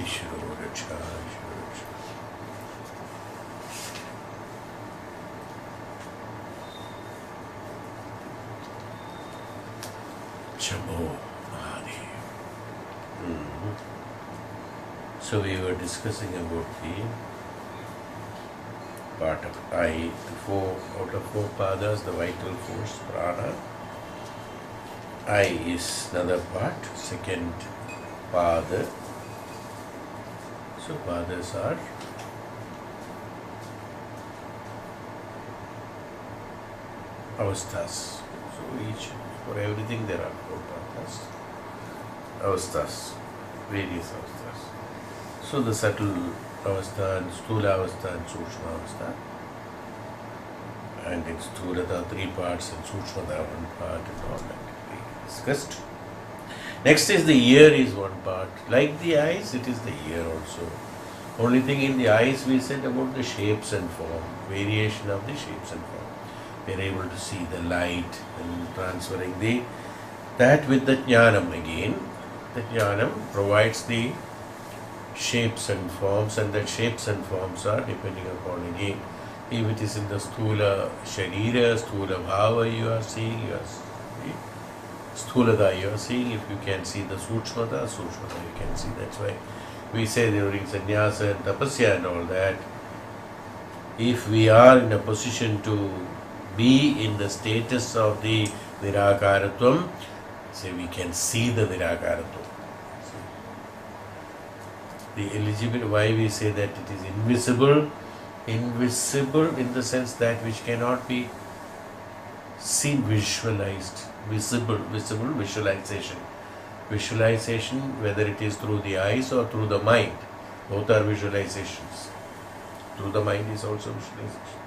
Ishvaro Raksha, Ishvaro Raksha. Chamo Mahadev. So we were discussing about the part of I, the four out of four padas, the vital force, prana. I is another part, second pada. So padas are avasthas. So each, for everything there are four padas. Avasthas, various avasthas. So the subtle avastha and sthula avastha and sukshma avastha. And in sthula there are three parts and sukshma there are one part and all that we discussed. Next is the ear is one part. Like the eyes, it is the ear also. Only thing in the eyes we said about the shapes and form, variation of the shapes and form. We are able to see the light and transferring that with the jnanam again. The jnanam provides the shapes and forms, and that shapes and forms are depending upon again. If it is in the sthula sharira, sthula bhava you are seeing, you are seeing. Sthulada you are seeing, if you can see the sukshmata you can see. That's why we say during sannyasa and tapasya and all that, if we are in a position to be in the status of the nirakaratvam, say we can see the nirakaratvam. The eligibility, why we say that it is invisible in the sense that which cannot be seen, visualized, visible visualization. Visualization, whether it is through the eyes or through the mind, both are visualizations. Through the mind is also visualization.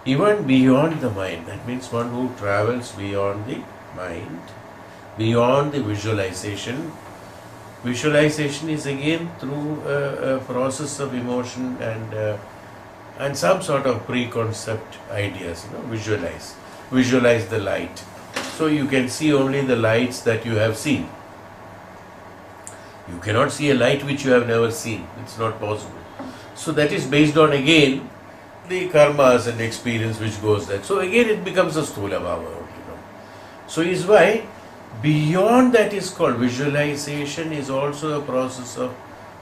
Even beyond the mind, that means one who travels beyond the mind, beyond the visualization. Visualization is again through a process of emotion and some sort of preconcept ideas. Visualize the light. So you can see only the lights that you have seen. You cannot see a light which you have never seen. It's not possible. So that is based on again the karmas and experience which goes there. So again it becomes a sthula bhava. So is why beyond that is called visualization is also a process of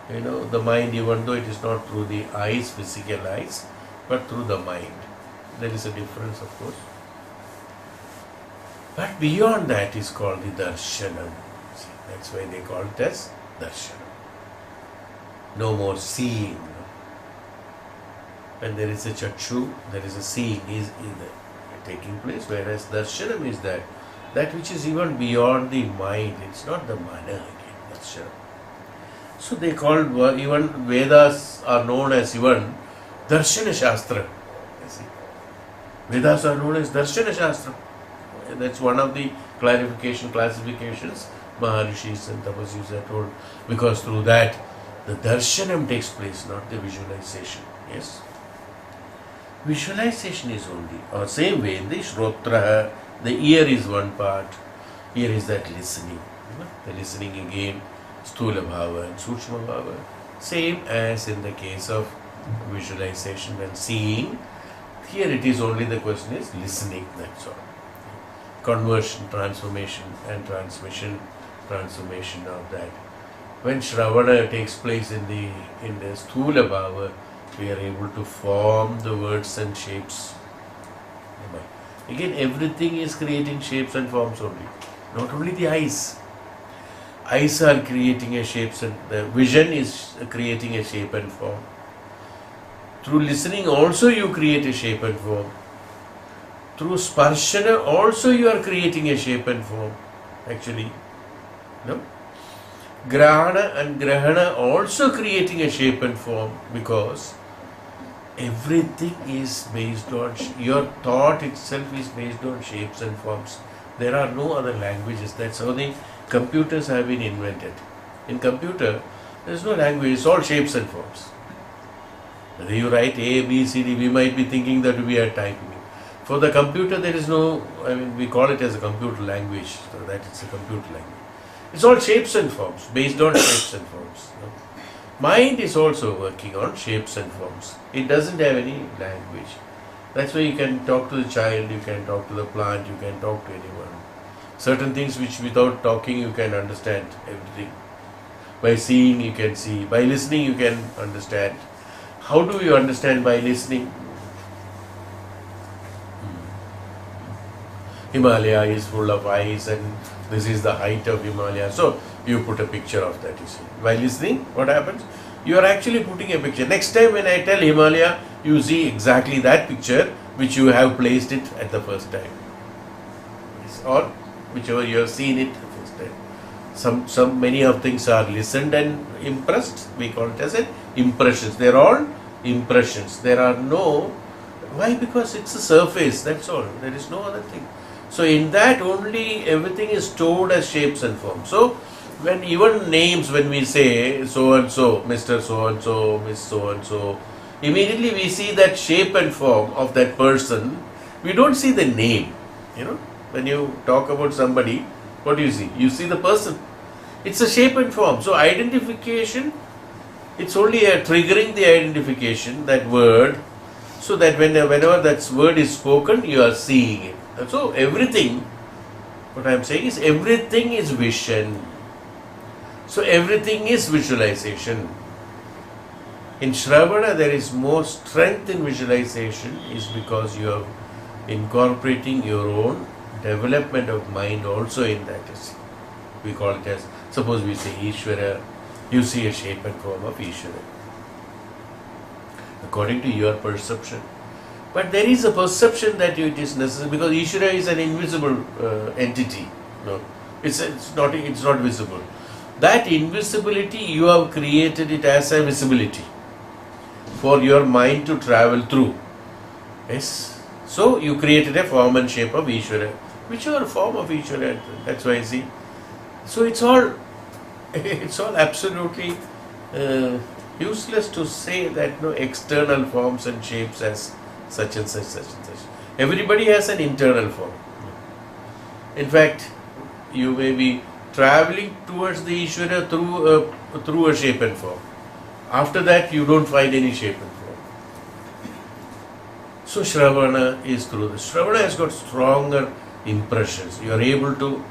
the mind, even though it is not through the eyes, physical eyes, but through the mind. There is a difference, of course. But beyond that is called the darsanam. That's why they call it as darsanam. No more seeing. When there is a chakshu, there is a seeing is taking place, whereas darshanam is that which is even beyond the mind. It's not the mana again, darshanam. So they called, even Vedas are known as even Darshana Shastra. Vedas are known as Darshana Shastra. That's one of the classifications Maharishis and Tapasis are told, because through that the darshanam takes place, not the visualization. Yes? Visualization is only, or same way in the shrotra, the ear is one part. Ear is that listening. The listening again, sthula bhava and sukshma bhava. Same as in the case of visualization and seeing. Here it is only the question is listening, that's all. Conversion, transformation and transmission, transformation of that. When Shravana takes place in the sthula bhava, we are able to form the words and shapes. Again, everything is creating shapes and forms only. Not only the eyes. Eyes are creating a shapes and the vision is creating a shape and form. Through listening also you create a shape and form. Through sparshana also you are creating a shape and form. Actually, no? Grahana and grahana also creating a shape and form, because everything is based on, your thought itself is based on shapes and forms. There are no other languages. That's how the computers have been invented. In computer, there is no language, it's all shapes and forms. Whether you write A, B, C, D, we might be thinking that we are typing. For the computer, there is no, we call it as a computer language, so that it's a computer language. It's all shapes and forms, based on shapes and forms. Mind is also working on shapes and forms. It doesn't have any language. That's why you can talk to the child, you can talk to the plant, you can talk to anyone. Certain things which without talking you can understand everything. By seeing you can see, by listening you can understand. How do you understand by listening? Himalaya is full of ice and this is the height of Himalaya. So you put a picture of that, you see. By listening, what happens? You are actually putting a picture. Next time when I tell Himalaya, you see exactly that picture which you have placed it at the first time. Or whichever you have seen it the first time. Many of things are listened and impressed. We call it as impressions. They are all impressions. There are no. Why? Because it's a surface. That's all. There is no other thing. So in that only everything is stored as shapes and forms. So when even names, when we say so and so, Mr. so and so, Miss so and so, immediately we see that shape and form of that person. We don't see the name. When you talk about somebody, what do you see? You see the person. It's a shape and form. So identification, it's only a triggering the identification, that word, so that whenever that word is spoken, you are seeing it. And so everything, what I am saying is everything is vision. So everything is visualization. In Shravana, there is more strength in visualization is because you are incorporating your own development of mind also in that. We call it as, suppose we say Ishvara, you see a shape and form of Ishvara according to your perception. But there is a perception that it is necessary because Ishvara is an invisible entity. No, it's not visible. That invisibility you have created it as a visibility for your mind to travel through. Yes. So you created a form and shape of Ishvara. Whichever form of Ishvara, that's why I see. So it's all absolutely useless to say that no external forms and shapes as such and such, such and such. Everybody has an internal form. In fact, you may be traveling towards the Ishvara through a shape and form. After that, you don't find any shape and form. So Shravana is through this. Shravana has got stronger impressions. You are able to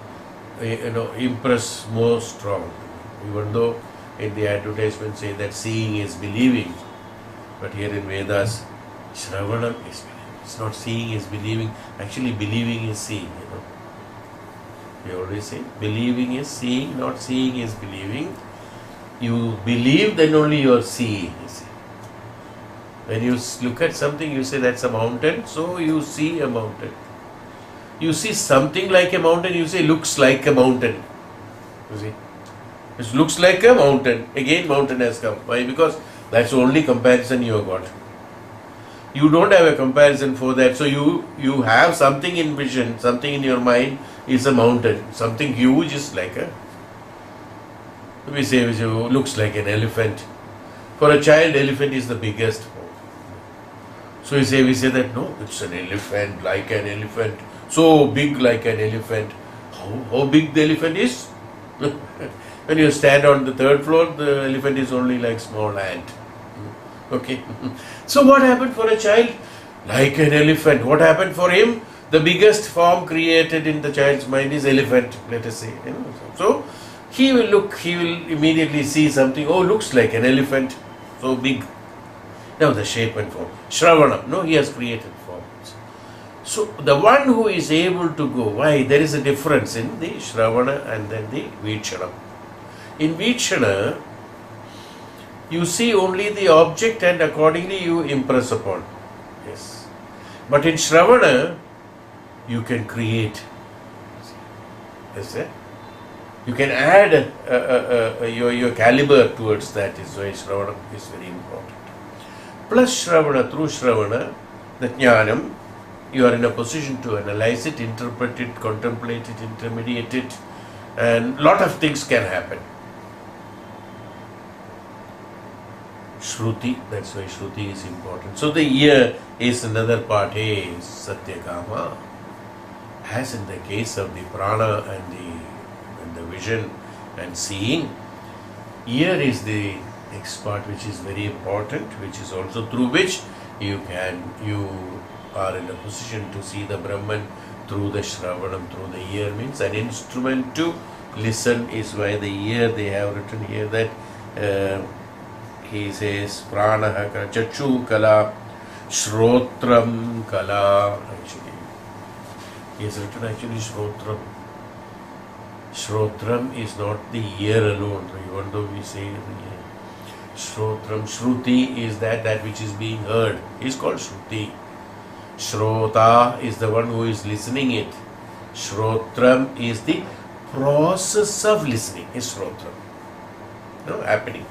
impress more strong. Even though in the advertisement say that seeing is believing, but here in Vedas, Shravanam is believing. It's not seeing is believing. Actually, believing is seeing. We always say believing is seeing, not seeing is believing. You believe, then only you are seeing. You see. When you look at something, you say that's a mountain, so you see a mountain. You see something like a mountain, you say looks like a mountain. You see, it looks like a mountain. Again, mountain has come. Why? Because that's the only comparison you have got. You don't have a comparison for that. So you have something in vision, something in your mind is a mountain. Something huge is like we say which looks like an elephant. For a child, elephant is the biggest. So we say that no, it's an elephant, like an elephant, so big like an elephant. How big the elephant is? When you stand on the third floor, the elephant is only like small ant. Okay. So what happened for a child? Like an elephant. What happened for him? The biggest form created in the child's mind is elephant, let us say. So he will immediately see something, looks like an elephant, so big. Now the shape and form. Shravanam, no, he has created forms. So the one who is able to go, why? There is a difference in the Shravana and then the Veekshana. In Veekshana, you see only the object and accordingly you impress upon. Yes. But in Shravana, you can create. Yes, you can add your caliber towards that. Is why Shravana is very important. Plus Shravana, through Shravana, the Jnanam, you are in a position to analyze it, interpret it, contemplate it, intermediate it, and lot of things can happen. Shruti, that's why Shruti is important. So the ear is another part. Hey, Satyakama, as in the case of the prana and the vision and seeing, ear is the Next part, which is very important, which is also through which you are in a position to see the Brahman through the Shravanam, through the ear, means an instrument to listen is why the ear, they have written here that he says pranaha kala, chachu kala, shrotram kala. Actually, he has written actually shrotram. Shrotram is not the ear alone, even though we say shrotram. Shruti is that which is being heard, is called shruti. Shrota is the one who is listening it. Shrotram is the process of listening, is shrotram. No, happening.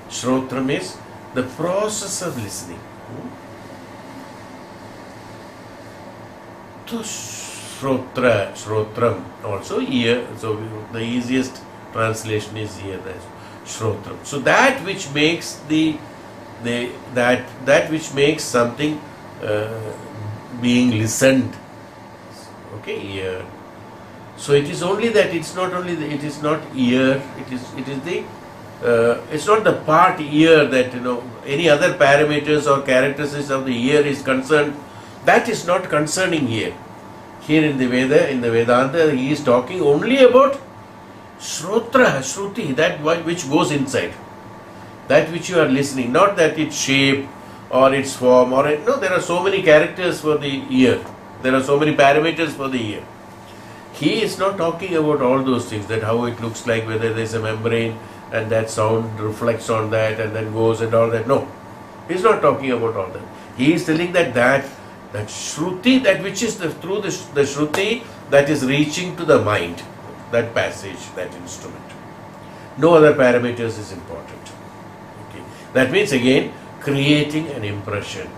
Shrotram is the process of listening. So shrotram also ear. So the easiest translation is ear. That's shrotram. So that which makes that which makes something being listened. Okay, ear. So it is only that, it's not only it is not ear. It's not the part ear that any other parameters or characteristics of the ear is concerned. That is not concerning here. Here in the Vedanta, he is talking only about shrotra, shruti, that which goes inside, that which you are listening, not that its shape or its form there are so many characters for the ear. There are so many parameters for the ear. He is not talking about all those things, that how it looks like, whether there is a membrane and that sound reflects on that and then goes and all that. No, he is not talking about all that. He is telling that shruti, that which is through the shruti that is reaching to the mind, that passage, that instrument. No other parameters is important. Okay. That means again creating an impression.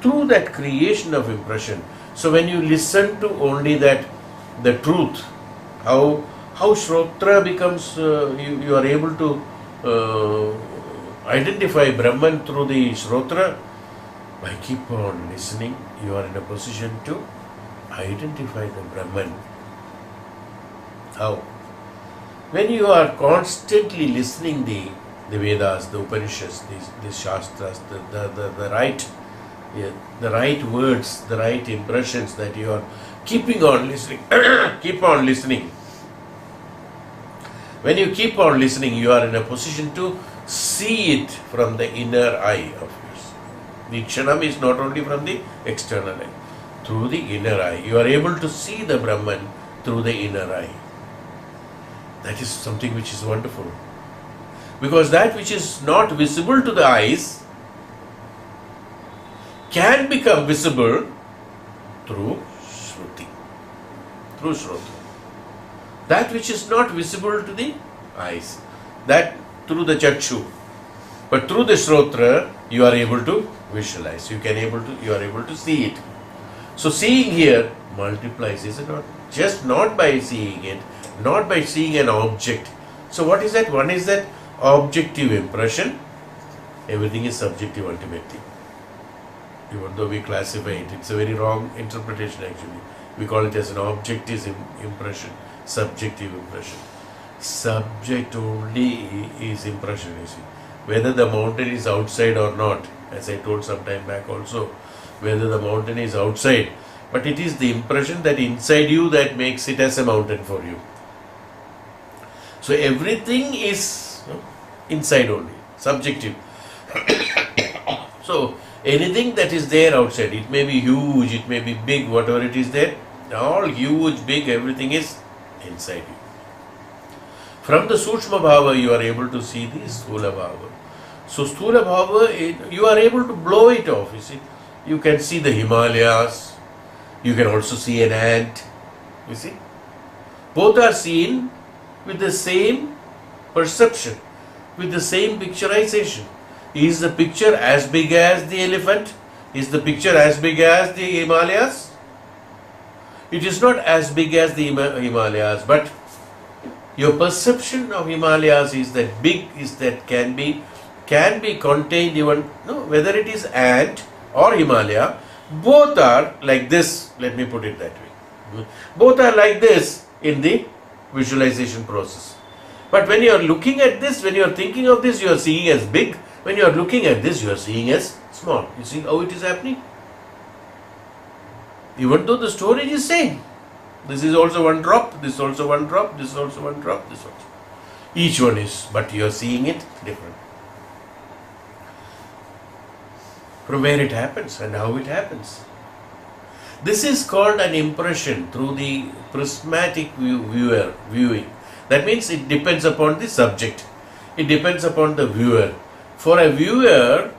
Through that creation of impression. So when you listen to only that, the truth, how shrotra becomes, you are able to identify Brahman through the shrotra. By keep on listening, you are in a position to identify the Brahman. How? When you are constantly listening the Vedas, the Upanishads, these Shastras, the right words, the right impressions that you are keeping on listening, keep on listening. When you keep on listening, you are in a position to see it from the inner eye of yours. The Kshanam is not only from the external eye, through the inner eye. You are able to see the Brahman through the inner eye. That is something which is wonderful. Because that which is not visible to the eyes can become visible through shruti, through shrotra. That which is not visible to the eyes, that through the chakshu, but through the shrotra you are able to visualize. You are able to see it. So seeing here multiplies, is it not? Just not by seeing it, not by seeing an object. So what is that? One is that objective impression. Everything is subjective ultimately. Even though we classify it, it's a very wrong interpretation actually. We call it as an objective impression, subjective impression. Subject only is impression, you see. Whether the mountain is outside or not, as I told some time back also, whether the mountain is outside, but it is the impression that inside you that makes it as a mountain for you. So everything is inside only, subjective. So anything that is there outside, it may be huge, it may be big, whatever it is there, all huge, big, everything is inside you. From the Sukshma Bhava, you are able to see the Sthula Bhava. So Sthula Bhava, you are able to blow it off, you see. You can see the Himalayas, you can also see an ant, you see. Both are seen with the same perception, with the same picturization. Is the picture as big as the elephant? Is the picture as big as the Himalayas? It is not as big as the Himalayas, but your perception of Himalayas is that big, is that can be contained even, whether it is ant or Himalaya, both are like this, let me put it that way. Both are like this in the visualization process. But when you are looking at this, when you are thinking of this, you are seeing as big. When you are looking at this, you are seeing as small. You see how it is happening? Even though the storage is same. This is also one drop, this is also one drop, this is also one drop, this also. Each one is, but you are seeing it different. From where it happens and how it happens. This is called an impression through the prismatic viewing. That means it depends upon the subject. It depends upon the viewer. For a viewer,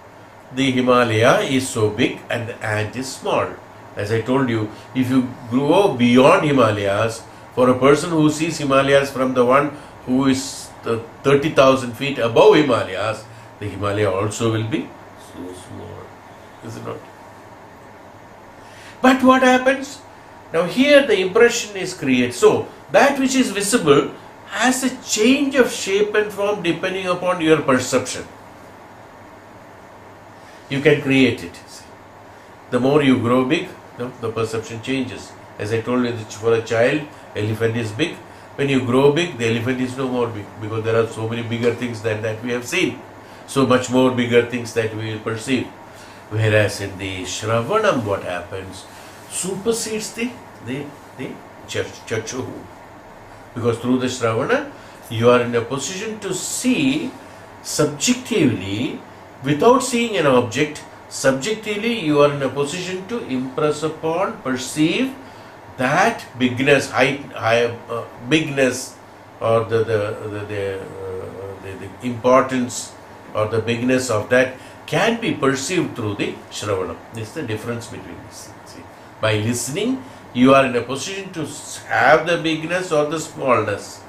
the Himalaya is so big and the ant is small. As I told you, if you go beyond Himalayas, for a person who sees Himalayas from the one who is 30,000 feet above Himalayas, the Himalaya also will be so small. Is it not? But what happens? Now here the impression is created. So that which is visible has a change of shape and form depending upon your perception. You can create it. The more you grow big, the perception changes. As I told you, for a child, elephant is big. When you grow big, the elephant is no more big, because there are so many bigger things than that we have seen. So much more bigger things that we will perceive. Whereas in the Shravanam, what happens? Supersedes the chakshu. Because through the Shravana, you are in a position to see subjectively, without seeing an object. Subjectively, you are in a position to impress upon, perceive that bigness, bigness, or the importance or the bigness of that can be perceived through the Shravanam. This is the difference between this. See, by listening, you are in a position to have the bigness or the smallness,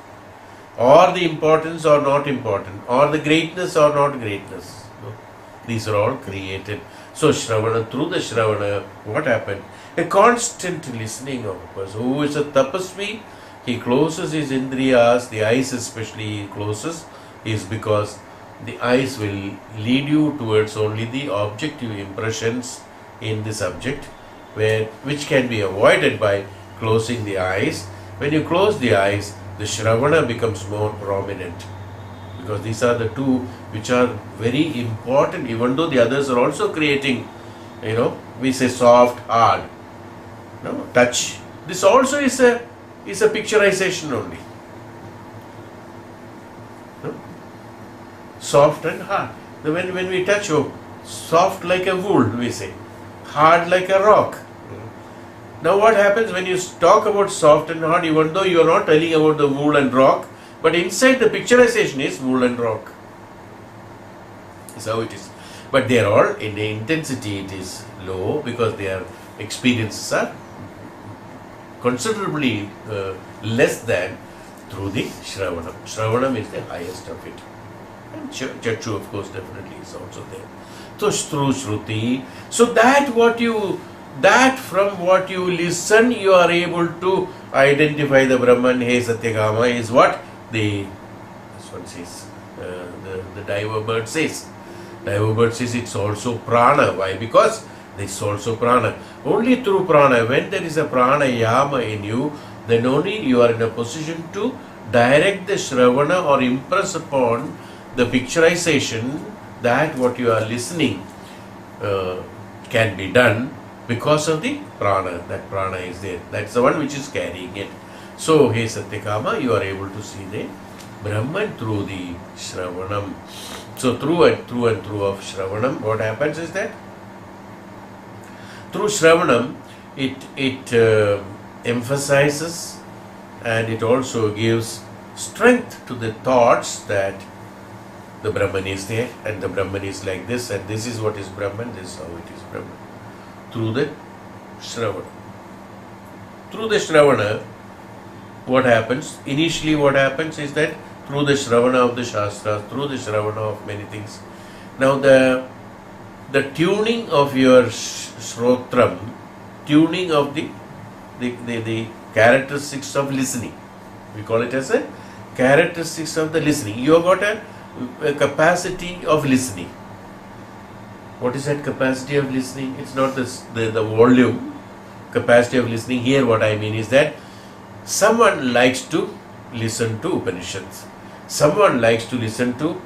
or the importance or not important, or the greatness or not greatness. These are all created. So Shravana, through the Shravana, what happened? A constant listening of a person who is a tapasvi, he closes his indriyas, the eyes especially he closes, is because the eyes will lead you towards only the objective impressions in the subject, which can be avoided by closing the eyes. When you close the eyes, the Shravana becomes more prominent. Because these are the two which are very important, even though the others are also creating, we say soft, hard, touch. This also is a picturization only. Soft and hard. When we touch, soft like a wool, we say, hard like a rock. Now what happens when you talk about soft and hard, even though you are not telling about the wool and rock, but inside the picturization is wool and rock. That's how it is. But they are all, in the intensity it is low, because their experiences are considerably less than through the Shravanam. Shravanam is the highest of it. And Chakshu, of course, definitely is also there. So through Shruti, so that from what you listen, you are able to identify the Brahman. Hey Satyakama is what? This one says, the diver bird says. Diver bird says it's also prana. Why? Because it's also prana. Only through prana, when there is a pranayama in you, then only you are in a position to direct the Shravana or impress upon the picturization that what you are listening can be done because of the prana. That prana is there. That's the one which is carrying it. So, hey Satyakama, you are able to see the Brahman through the Shravanam. So, through of Shravanam, what happens is that through Shravanam, it emphasizes and it also gives strength to the thoughts that the Brahman is there and the Brahman is like this and this is what is Brahman, this is how it is Brahman. Through the Shravana. Through the Shravana, what happens? Initially what happens is that through the Shravana of the Shastras, through the Shravana of many things. Now the tuning of your shrotram, tuning of the characteristics of listening. We call it as a characteristics of the listening. You have got a capacity of listening. What is that capacity of listening? It's not the volume. Capacity of listening. Here what I mean is that someone likes to listen to Upanishads. Someone likes to listen to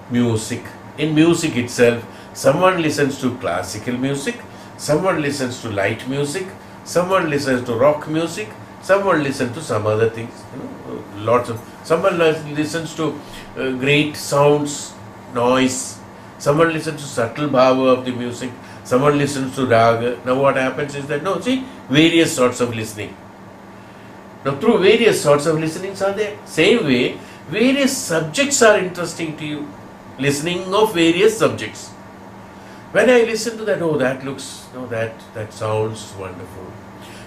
music. In music itself, someone listens to classical music, someone listens to light music, someone listens to rock music, someone listens to some other things. Someone listens to great sounds, noise. Someone listens to subtle bhava of the music. Someone listens to raga. Now what happens is that, various sorts of listening. Now through various sorts of listenings are there. Same way, various subjects are interesting to you. Listening of various subjects. When I listen to that, that sounds wonderful.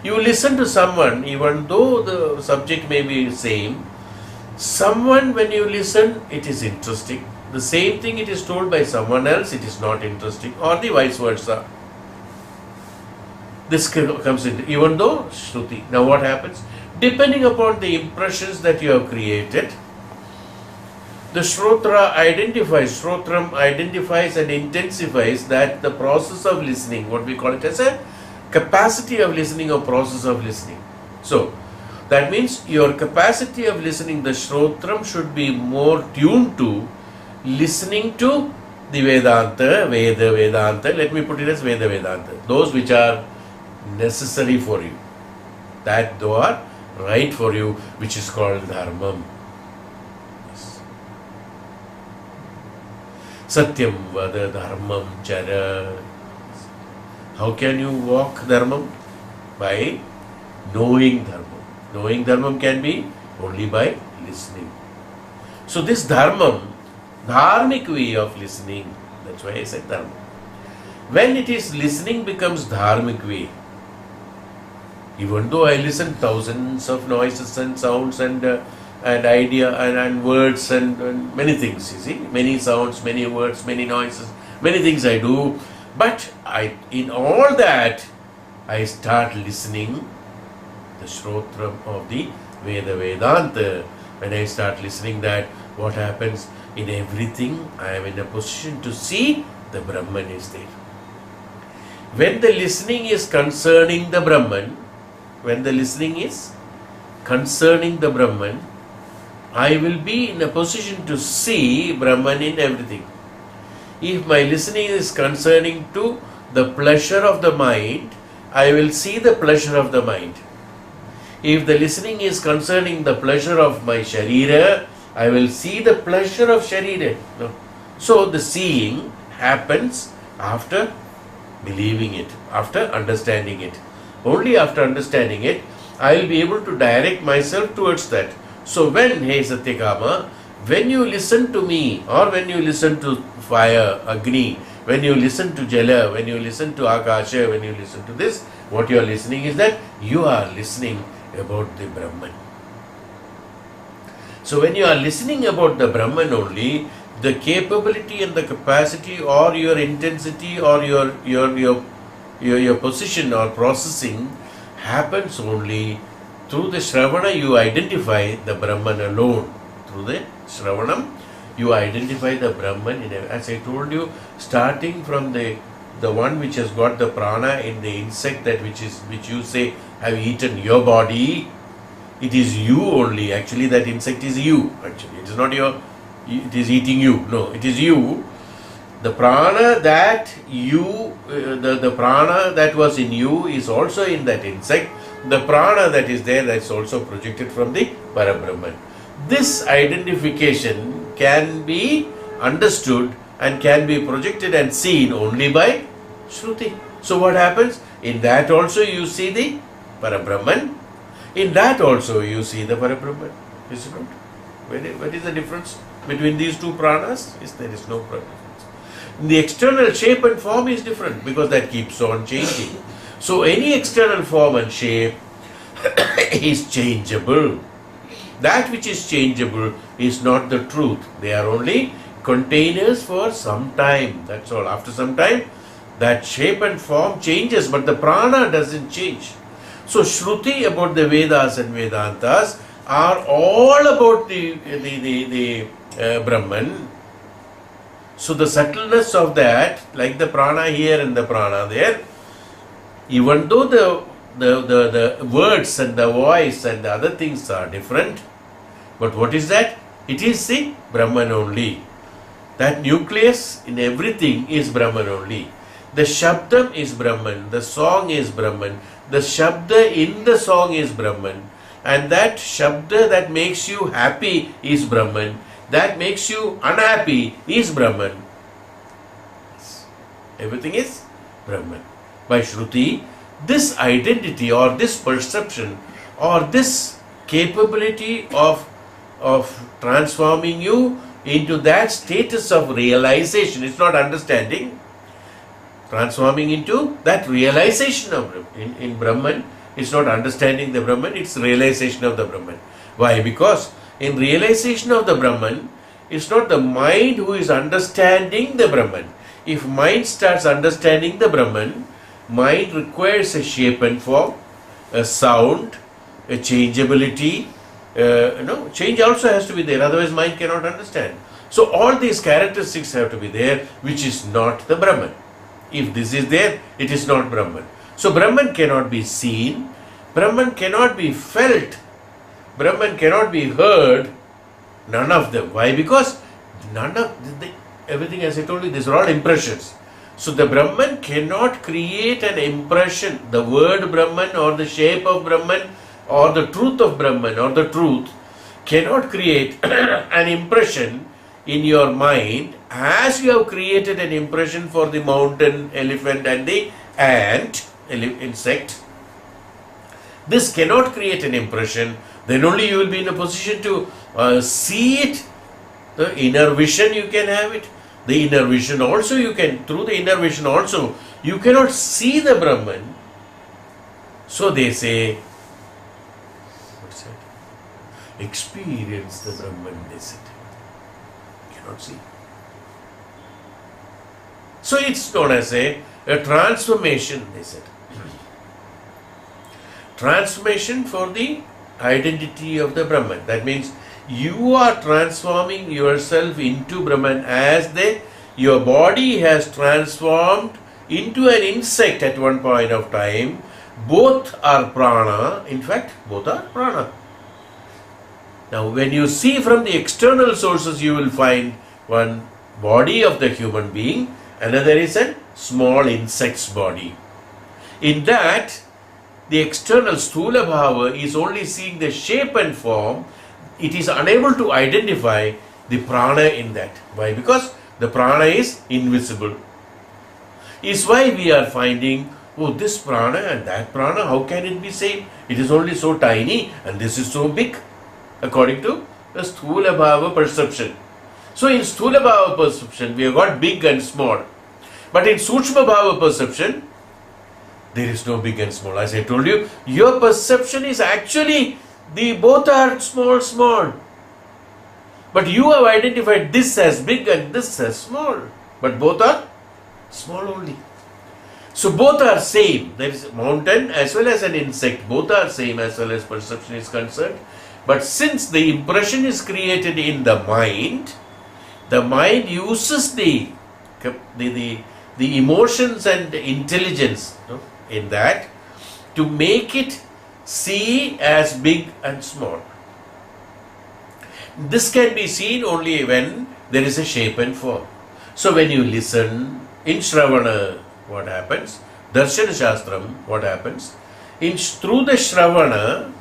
You listen to someone, even though the subject may be same, someone when you listen, it is interesting. The same thing it is told by someone else, it is not interesting, or the vice versa. This comes in, even though shruti. Now what happens? Depending upon the impressions that you have created, the shrotram identifies and intensifies that the process of listening, what we call it as a capacity of listening or process of listening. So, that means your capacity of listening, the shrotram should be more tuned to listening to the Vedanta, let me put it as Vedanta, those which are necessary for you, that those are right for you, which is called dharmam. Satyam vada dharmam chara. How can you walk dharmam? By knowing dharmam. Knowing dharmam can be only by listening. So this dharmam, dharmic way of listening, that's why I said dharma. When it is listening becomes dharmic way. Even though I listen thousands of noises and sounds and idea and words and many things, you see, many sounds, many words, many noises, many things I do, but in all that I start listening the shrotram of the Vedanta. When I start listening that, what happens? In everything I am in a position to see the Brahman is there. When the listening is concerning the Brahman, I will be in a position to see Brahman in everything. If my listening is concerning to the pleasure of the mind, I will see the pleasure of the mind. If the listening is concerning the pleasure of my sharira, I will see the pleasure of sharira. No. So the seeing happens after believing it, after understanding it. Only after understanding it, I will be able to direct myself towards that. So when, hey Satyakama, when you listen to me, or when you listen to fire, Agni, when you listen to Jala, when you listen to Akasha, when you listen to this, what you are listening is that you are listening about the Brahman. So when you are listening about the Brahman only, the capability and the capacity or your intensity or your position or processing happens only through the Shravana. You identify the Brahman alone. Through the Shravanam, you identify the Brahman. As I told you, starting from the one which has got the prana in the insect, that which you say have eaten your body, it is you only. Actually, that insect is you. Actually, it is not it is eating you. No, it is you. The prana that the prana that was in you is also in that insect. The prana that is there, that's also projected from the Parabrahman. This identification can be understood and can be projected and seen only by Shruti. So what happens? In that also you see the Parabrahman. In that also you see the Parabrahman. Is it not? What is the difference between these two pranas? There is no difference. The external shape and form is different because that keeps on changing. So any external form and shape is changeable. That which is changeable is not the truth. They are only containers for some time. That's all. After some time, that shape and form changes, but the prana doesn't change. So Shruti about the Vedas and Vedantas are all about the Brahman. So the subtleness of that, like the prana here and the prana there, even though the words and the voice and the other things are different, but what is that? It is the Brahman only. That nucleus in everything is Brahman only. The Shabdam is Brahman, the song is Brahman, the Shabda in the song is Brahman, and that Shabda that makes you happy is Brahman, that makes you unhappy is Brahman. Everything is Brahman. By Shruti, this identity or this perception or this capability of transforming you into that status of realization, it's not understanding, transforming into that realization of Brahman. In Brahman, it's not understanding the Brahman, it's realization of the Brahman. Why? Because in realization of the Brahman, it's not the mind who is understanding the Brahman. If mind starts understanding the Brahman, mind requires a shape and form, a sound, a changeability. Change also has to be there, otherwise mind cannot understand. So all these characteristics have to be there, which is not the Brahman. If this is there, it is not Brahman. So Brahman cannot be seen, Brahman cannot be felt, Brahman cannot be heard, none of them. Why? Because none of everything, as I told you, these are all impressions. So the Brahman cannot create an impression. The word Brahman or the shape of Brahman or the truth of Brahman or the truth cannot create an impression in your mind as you have created an impression for the mountain, elephant and the ant, insect. This cannot create an impression. Then only you will be in a position to see it. The inner vision you can have it. The inner vision also you can, through the inner vision also, you cannot see the Brahman. So they say, what's that? Experience the Brahman, they said. Cannot see. So it's known as a transformation, they said. Transformation for the identity of the Brahman. That means you are transforming yourself into Brahman as your body has transformed into an insect at one point of time. Both are prana. In fact, both are prana. Now, when you see from the external sources, you will find one body of the human being, another is a small insect's body. In that, the external sthula bhava is only seeing the shape and form. It is unable to identify the prana in that. Why? Because the prana is invisible. Is why we are finding, oh, this prana and that prana, how can it be same? It is only so tiny and this is so big, according to the sthula bhava perception. So in sthula bhava perception, we have got big and small. But in sukshma bhava perception, there is no big and small. As I told you, your perception is actually, both are small. But you have identified this as big and this as small. But both are small only. So both are same. There is a mountain as well as an insect. Both are same as well as perception is concerned. But since the impression is created in the mind uses the emotions and intelligence in that to make it see as big and small. This can be seen only when there is a shape and form. So when you listen, in Shravana, what happens? Darshana Shastram, what happens? Through the Shravana,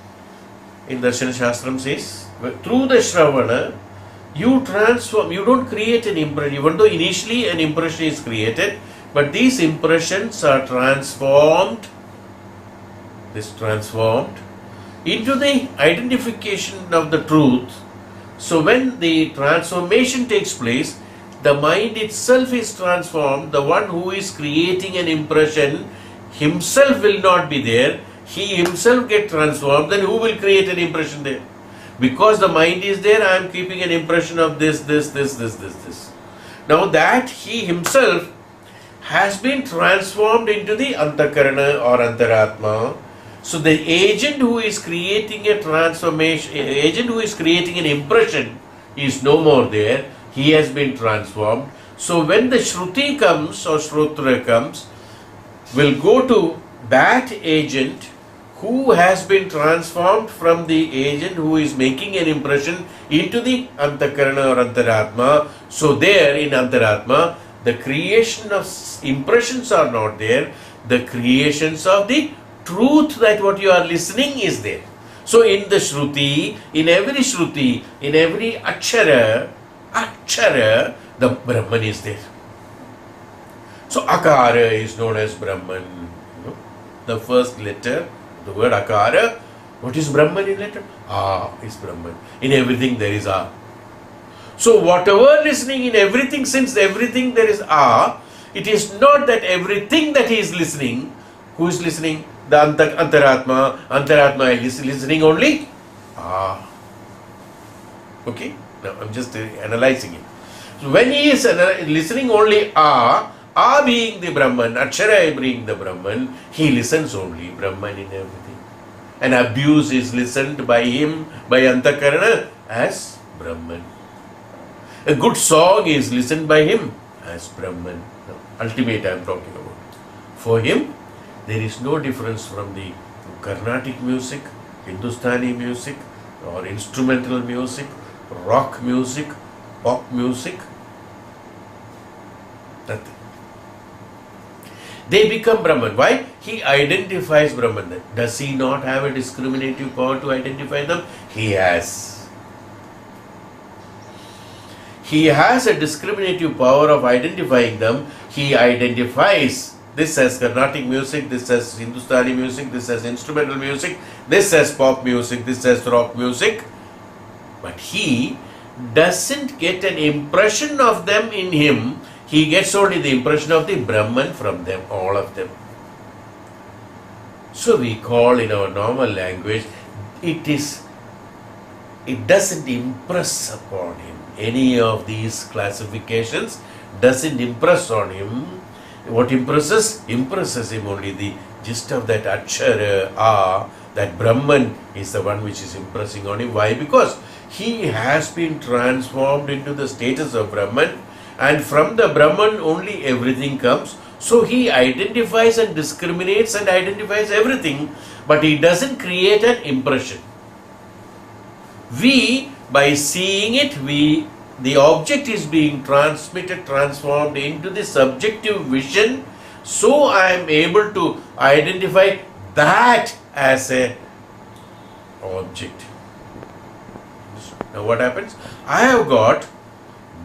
in Darshana Shastram says, through the Shravana, you transform, you don't create an impression, even though initially an impression is created, but these impressions are transformed into the identification of the truth. So when the transformation takes place, the mind itself is transformed. The one who is creating an impression himself will not be there. He himself get transformed. Then who will create an impression there? Because the mind is there, I am keeping an impression of this. Now that he himself has been transformed into the antakarana or antaratma. So the agent who is creating a transformation, agent who is creating an impression is no more there. He has been transformed. So when the shruti comes or shrotra comes, will go to that agent who has been transformed from the agent who is making an impression into the antakarana or antaratma. So there in antaratma, the creation of impressions are not there. The creations of the truth that what you are listening is there. So in the shruti, in every akshara, the Brahman is there. So akara is known as Brahman. The first letter, the word akara. What is Brahman in letter? A is Brahman. In everything there is A. So whatever listening in everything, since everything there is A, it is not that everything that he is listening, who is listening? The antaratma. Antaratma is listening only A. Okay? Now I'm just analyzing it. So when he is listening only A being the Brahman, Akshara being the Brahman, he listens only Brahman in everything. An abuse is listened by him, by Antakarana, as Brahman. A good song is listened by him as Brahman. Ultimate I am talking about. For him, there is no difference from the Carnatic music, Hindustani music, or instrumental music, rock music, pop music. Nothing. They become Brahman. Why? He identifies Brahman. Does he not have a discriminative power to identify them? He has. He has a discriminative power of identifying them. He identifies this as Carnatic music, this as Hindustani music, this as instrumental music, this as pop music, this as rock music. But he doesn't get an impression of them in him. He gets only the impression of the Brahman from them, all of them. So we call in our normal language, it doesn't impress upon him. Any of these classifications doesn't impress on him. What impresses? Impresses him only the gist of that akshara, that Brahman is the one which is impressing on him. Why? Because he has been transformed into the status of Brahman. And from the Brahman only everything comes. So he identifies and discriminates and identifies everything, but he doesn't create an impression. We, by seeing it, the object is being transformed into the subjective vision. So I am able to identify that as a object. Now what happens? I have got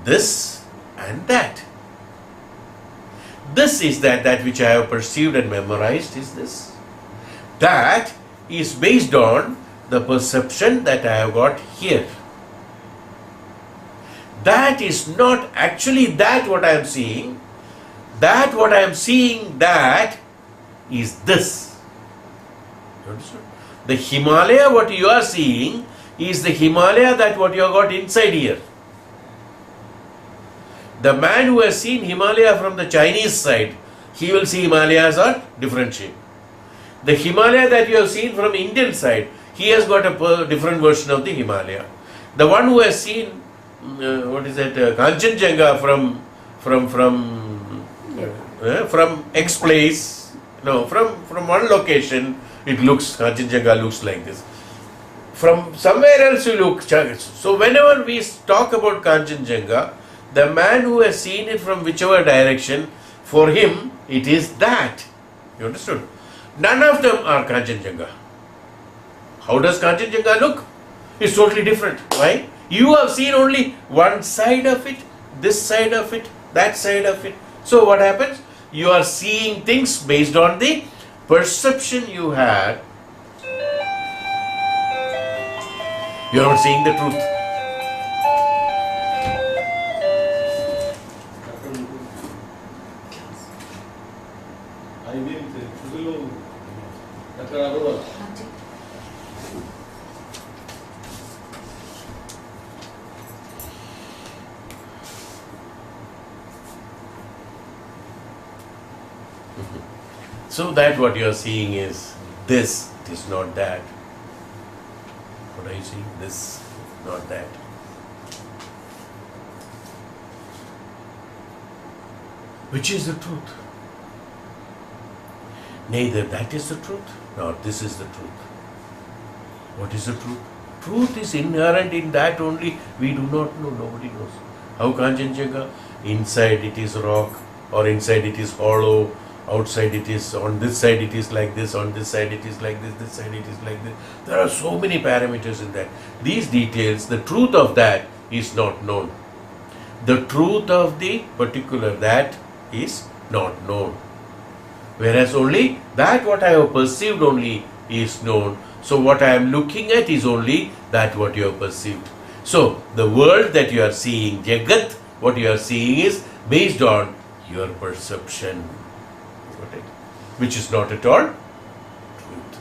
this and that. This is that which I have perceived and memorized is this. That is based on the perception that I have got here. That is not actually that what I am seeing. That what I am seeing, that is this. You understand? The Himalaya what you are seeing is the Himalaya that what you have got inside here. The man who has seen Himalaya from the Chinese side, he will see Himalayas are different shape. The Himalaya that you have seen from Indian side, he has got a different version of the Himalaya. The one who has seen, Kanchenjunga from X place, from one location, it looks, Kanchenjunga looks like this. From somewhere else you look. So whenever we talk about Kanchenjunga, the man who has seen it from whichever direction, for him it is that. You understood? None of them are Kanchenjunga. How does Kanchenjunga look? It's totally different. Why? You have seen only one side of it, this side of it, that side of it. So what happens? You are seeing things based on the perception you had. You are not seeing the truth. So that what you are seeing is this, it is not that. What are you seeing? This, not that. Which is the truth? Neither that is the truth, nor this is the truth. What is the truth? Truth is inherent in that only. We do not know. Nobody knows. How Kanchenjunga? Inside it is rock, or inside it is hollow. Outside it is, on this side it is like this, on this side it is like this side it is like this. There are so many parameters in that. These details, the truth of that is not known. The truth of the particular that is not known. Whereas only that what I have perceived only is known. So what I am looking at is only that what you have perceived. So the world that you are seeing, Jagat, what you are seeing is based on your perception. Which is not at all truth.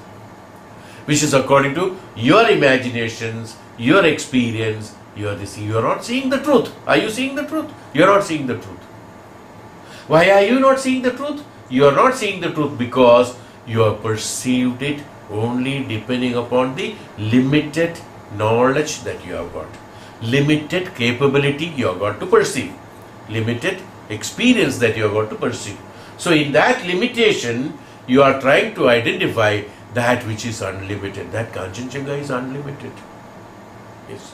Which is according to your imaginations, your experience, you are not seeing the truth. Are you seeing the truth? You are not seeing the truth. Why are you not seeing the truth? You are not seeing the truth because you have perceived it only depending upon the limited knowledge that you have got. Limited capability you have got to perceive. Limited experience that you have got to perceive. So in that limitation, you are trying to identify that which is unlimited. That Kanchenjunga is unlimited. Yes.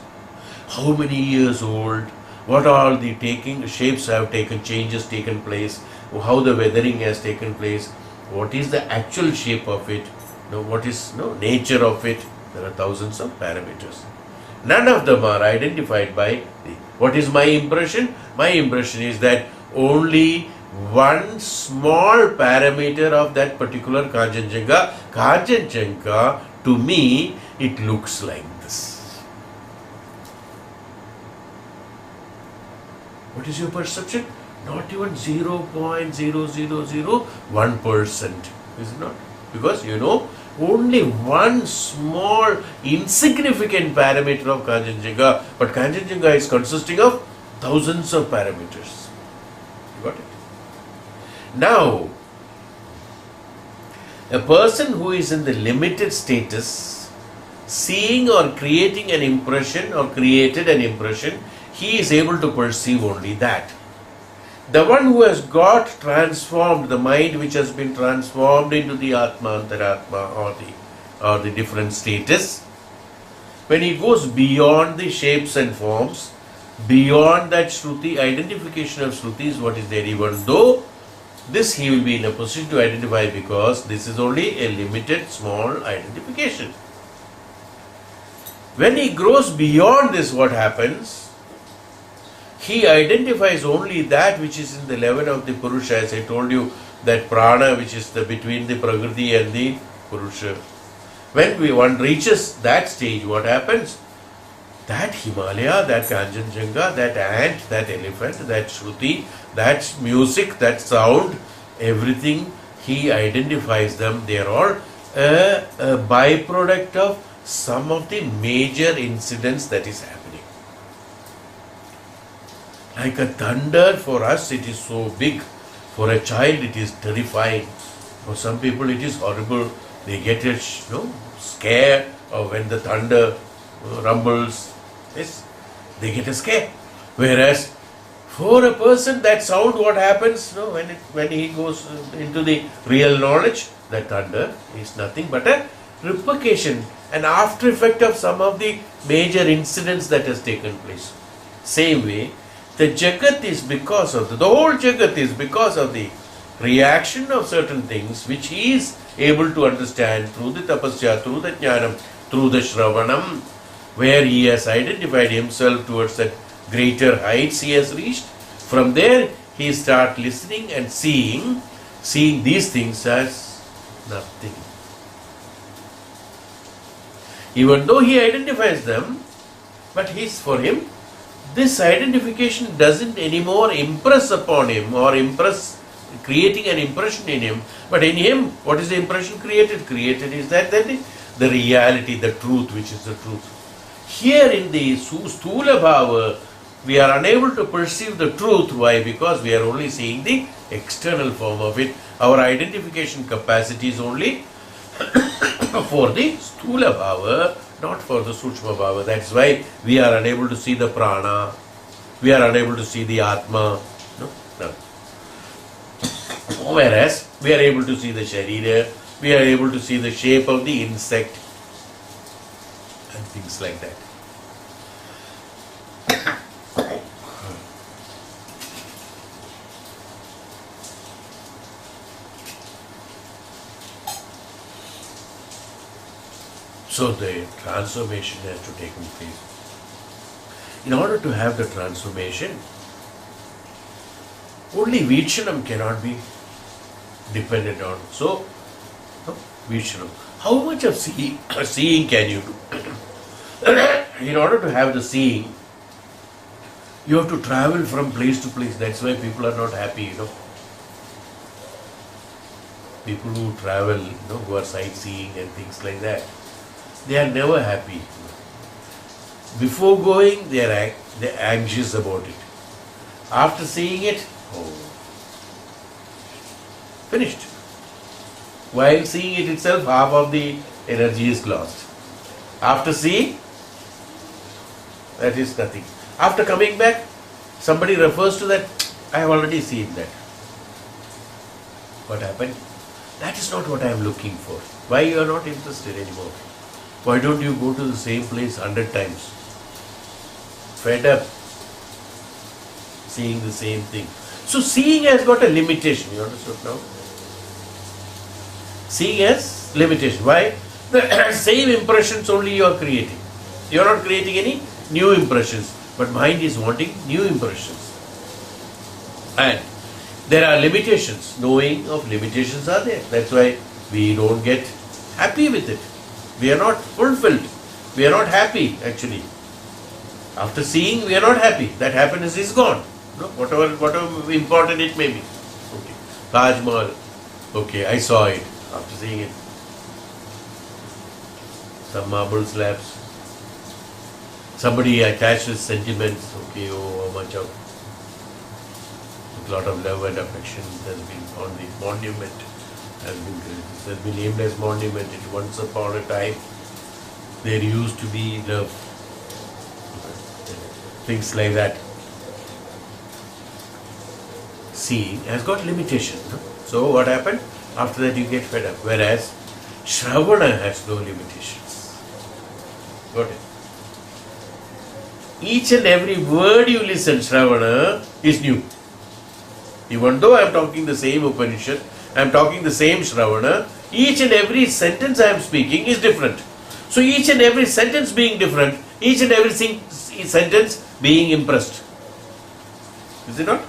How many years old? What are the shapes have taken, changes taken place? How the weathering has taken place? What is the actual shape of it? What is nature of it? There are thousands of parameters. None of them are identified by what is my impression? My impression is that only one small parameter of that particular Kanchenjunga, to me, it looks like this. What is your perception? Not even 0.0001%, is it not? Because only one small insignificant parameter of Kanchenjunga, but Kanchenjunga is consisting of thousands of parameters. You got it? Now, a person who is in the limited status, seeing or creating an impression or created an impression, he is able to perceive only that. The one who has got transformed, the mind which has been transformed into the Atma, Antaratma, or the different status, when he goes beyond the shapes and forms, beyond that Shruti, identification of Shruti is what is there, even though this he will be in a position to identify because this is only a limited small identification. When he grows beyond this, what happens? He identifies only that which is in the level of the Purusha, as I told you, that prana which is between the Prakriti and the Purusha. When one reaches that stage, what happens? That Himalaya, that Kanchenjunga, that ant, that elephant, that Shruti, that music, that sound, everything, he identifies them. They are all a byproduct of some of the major incidents that is happening. Like a thunder, for us it is so big. For a child it is terrifying. For some people it is horrible. They get scared when the thunder rumbles. Yes, they get a scare. Whereas for a person, that sound, what happens when he goes into the real knowledge, that thunder is nothing but a repercussion, an after effect of some of the major incidents that has taken place. Same way, the Jagat is because of the whole Jagat is because of the reaction of certain things which he is able to understand through the tapasya, through the jnanam, through the Shravanam, where he has identified himself towards that greater heights he has reached. From there, he starts listening and seeing these things as nothing. Even though he identifies them, but for him, this identification doesn't anymore impress upon him or creating an impression in him. But in him, what is the impression created? Created is that the reality, the truth, which is the truth. Here in the Sthula Bhava, we are unable to perceive the truth. Why? Because we are only seeing the external form of it. Our identification capacity is only for the Sthula Bhava, not for the Sukshma Bhava. That's why we are unable to see the prana, we are unable to see the Atma. No. Whereas we are able to see the Sharira, we are able to see the shape of the insect, and things like that. So the transformation has to take place. In order to have the transformation, only Vichanam cannot be dependent on. So, Vichanam. How much of seeing can you do? In order to have the seeing, you have to travel from place to place. That's why people are not happy, People who travel, who are sightseeing and things like that, they are never happy. Before going, they're anxious about it. After seeing it, finished. While seeing it itself, half of the energy is lost. After seeing, that is nothing. After coming back, somebody refers to that, I have already seen that. What happened? That is not what I am looking for. Why you are not interested anymore? Why don't you go to the same place 100 times? Fed up seeing the same thing. So seeing has got a limitation. You understood now? Seeing has limitation. Why? The same impressions only you are creating. You are not creating any new impressions. But mind is wanting new impressions. And there are limitations. Knowing of limitations are there. That's why we don't get happy with it. We are not fulfilled. We are not happy actually. After seeing, we are not happy. That happiness is gone. Whatever important it may be. Okay. Taj Mahal. Okay, I saw it. After seeing it. Some marble slabs. Somebody attaches sentiments. Okay, how much of a lot of love and affection has been on the monument. Has been named as monument. It once upon a time there used to be love. Things like that. Seeing has got limitation. So what happened? After that you get fed up. Whereas Shravana has no limitations. Got it? Each and every word you listen, Shravana, is new. Even though I am talking the same Upanishad, I am talking the same Shravana, each and every sentence I am speaking is different. So each and every sentence being different, each and every sentence being impressed. Is it not?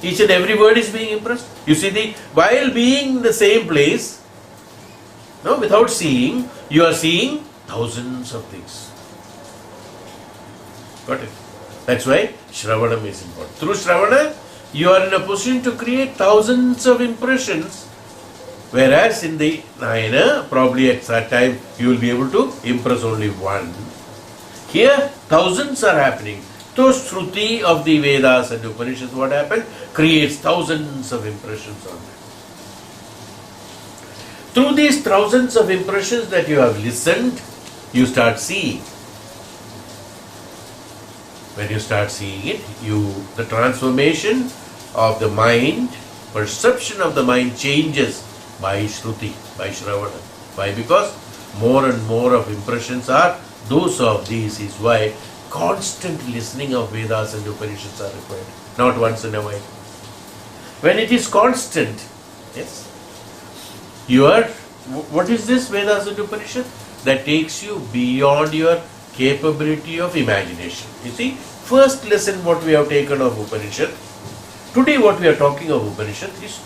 Each and every word is being impressed. You see, while being in the same place, without seeing, you are seeing thousands of things. Got it? That's why Shravanam is important. Through Shravana, you are in a position to create thousands of impressions, whereas in the Nayana, probably at that time, you will be able to impress only one. Here, thousands are happening. So, shruti of the Vedas and Upanishads, what happened? Creates thousands of impressions on them. Through these thousands of impressions that you have listened, you start seeing. When you start seeing it, the transformation of the mind, perception of the mind changes by shruti, by Shravana. Why? Because more and more of impressions are those of these is why constant listening of Vedas and Upanishads are required. Not once in a while. When it is constant, yes, what is this Vedas and Upanishad? That takes you beyond your capability of imagination. You see, first lesson what we have taken of Upanishad, today what we are talking of Upanishad is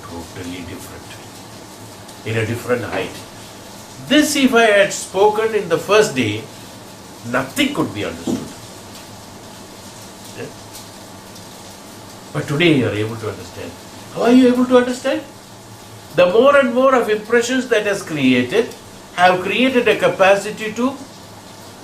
totally different, in a different height. This if I had spoken in the first day, nothing could be understood. Yeah? But today you are able to understand. How are you able to understand? The more and more of impressions that has created have created a capacity to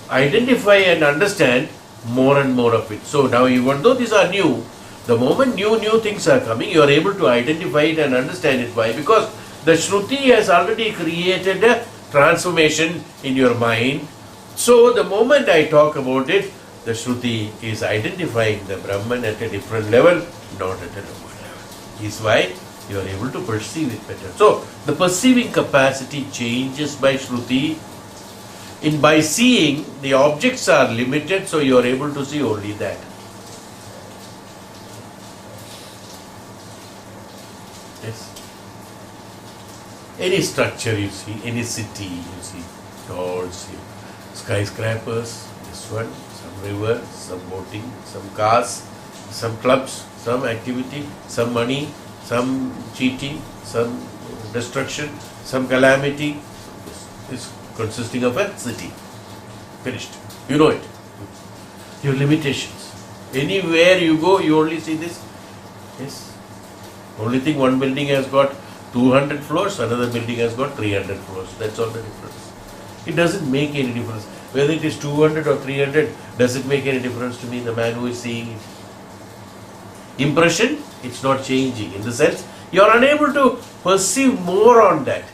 identify and understand more and more of it. So now even though these are new, the moment new things are coming, you are able to identify it and understand it. Why? Because the Shruti has already created a transformation in your mind. So the moment I talk about it, the Shruti is identifying the Brahman at a different level, not at a lower level. Is why you are able to perceive it better. So the perceiving capacity changes by Shruti. by seeing, the objects are limited, so you are able to see only that. Yes. Any structure you see, any city you see, tall skyscrapers, this one, some river, some boating, some cars, some clubs, some activity, some money, some cheating, some destruction, some calamity. This is consisting of a city. Finished. You know it. Your limitations. Anywhere you go, you only see this. Yes. Only thing, one building has got 200 floors, another building has got 300 floors. That's all the difference. It doesn't make any difference. Whether it is 200 or 300, does it make any difference to me, the man who is seeing it? Impression, it's not changing. In the sense, you are unable to perceive more on that.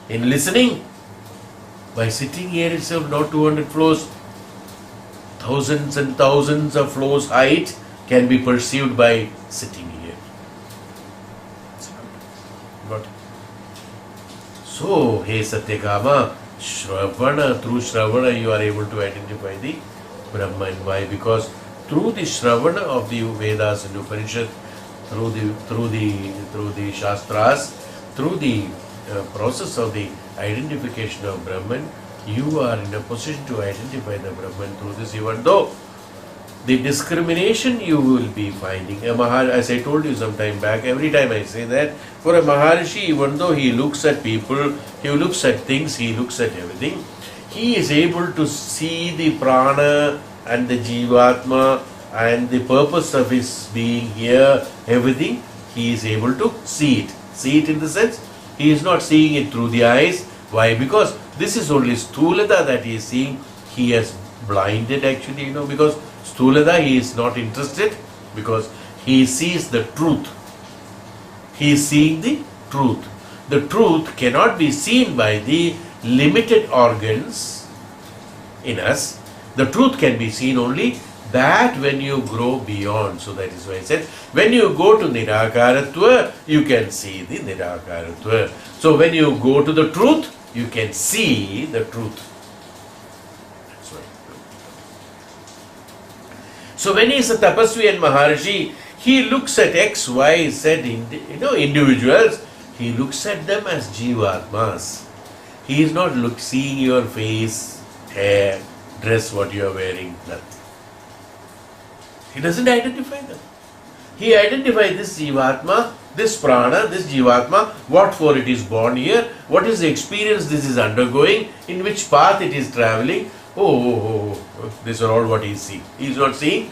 In listening, by sitting here itself, not 200 floors, thousands and thousands of floors height can be perceived by sitting here. Got it? So, hey Satyakama, Shravana, through Shravana you are able to identify the Brahman. Why? Because through the Shravana of the Vedas and Upanishad, through the Shastras, through the process of the identification of Brahman, you are in a position to identify the Brahman through this, even though the discrimination you will be finding. As I told you some time back, every time I say that, for a Maharishi, even though he looks at people, he looks at things, he looks at everything, he is able to see the prana and the jivatma and the purpose of his being here, everything, he is able to see it. See it in the sense, he is not seeing it through the eyes. Why? Because this is only Stulada that he is seeing. He has blinded actually, because Stulada he is not interested, because he sees the truth. He is seeing the truth. The truth cannot be seen by the limited organs in us. The truth can be seen only that when you grow beyond. So that is why I said, when you go to Nirakaratva, you can see the Nirakaratva. So when you go to the truth, you can see the truth. That's why. So when he is a Tapasvi and Maharishi, he looks at X, Y, Z, individuals. He looks at them as Jivatmas. He is not seeing your face, hair, dress, what you are wearing, nothing. He doesn't identify them. He identifies this Jivatma, this prana, this Jivatma, what for it is born here, what is the experience this is undergoing, in which path it is traveling. These are all what he is seeing. He is not seeing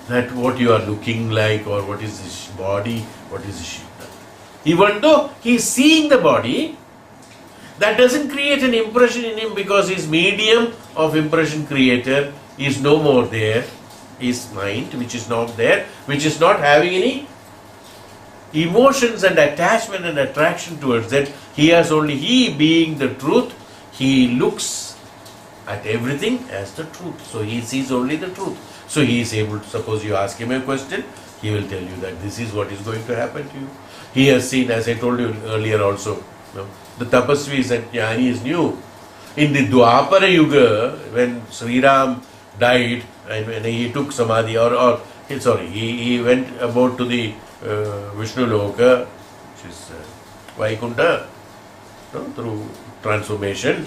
that what you are looking like, or what is this body, what is this. Even though he is seeing the body, that doesn't create an impression in him, because his medium of impression creator is no more there. His mind, which is not there, which is not having any emotions and attachment and attraction towards that. He has only, he being the truth, he looks at everything as the truth. So he sees only the truth. So he is able to, suppose you ask him a question, he will tell you that this is what is going to happen to you. He has seen, as I told you earlier also, the tapasvis and jnanis knew. In the Dwapara Yuga, when Sri Ram died, and when he took samadhi, he went about to the Vishnu Loka, which is Vaikunta, through transformation.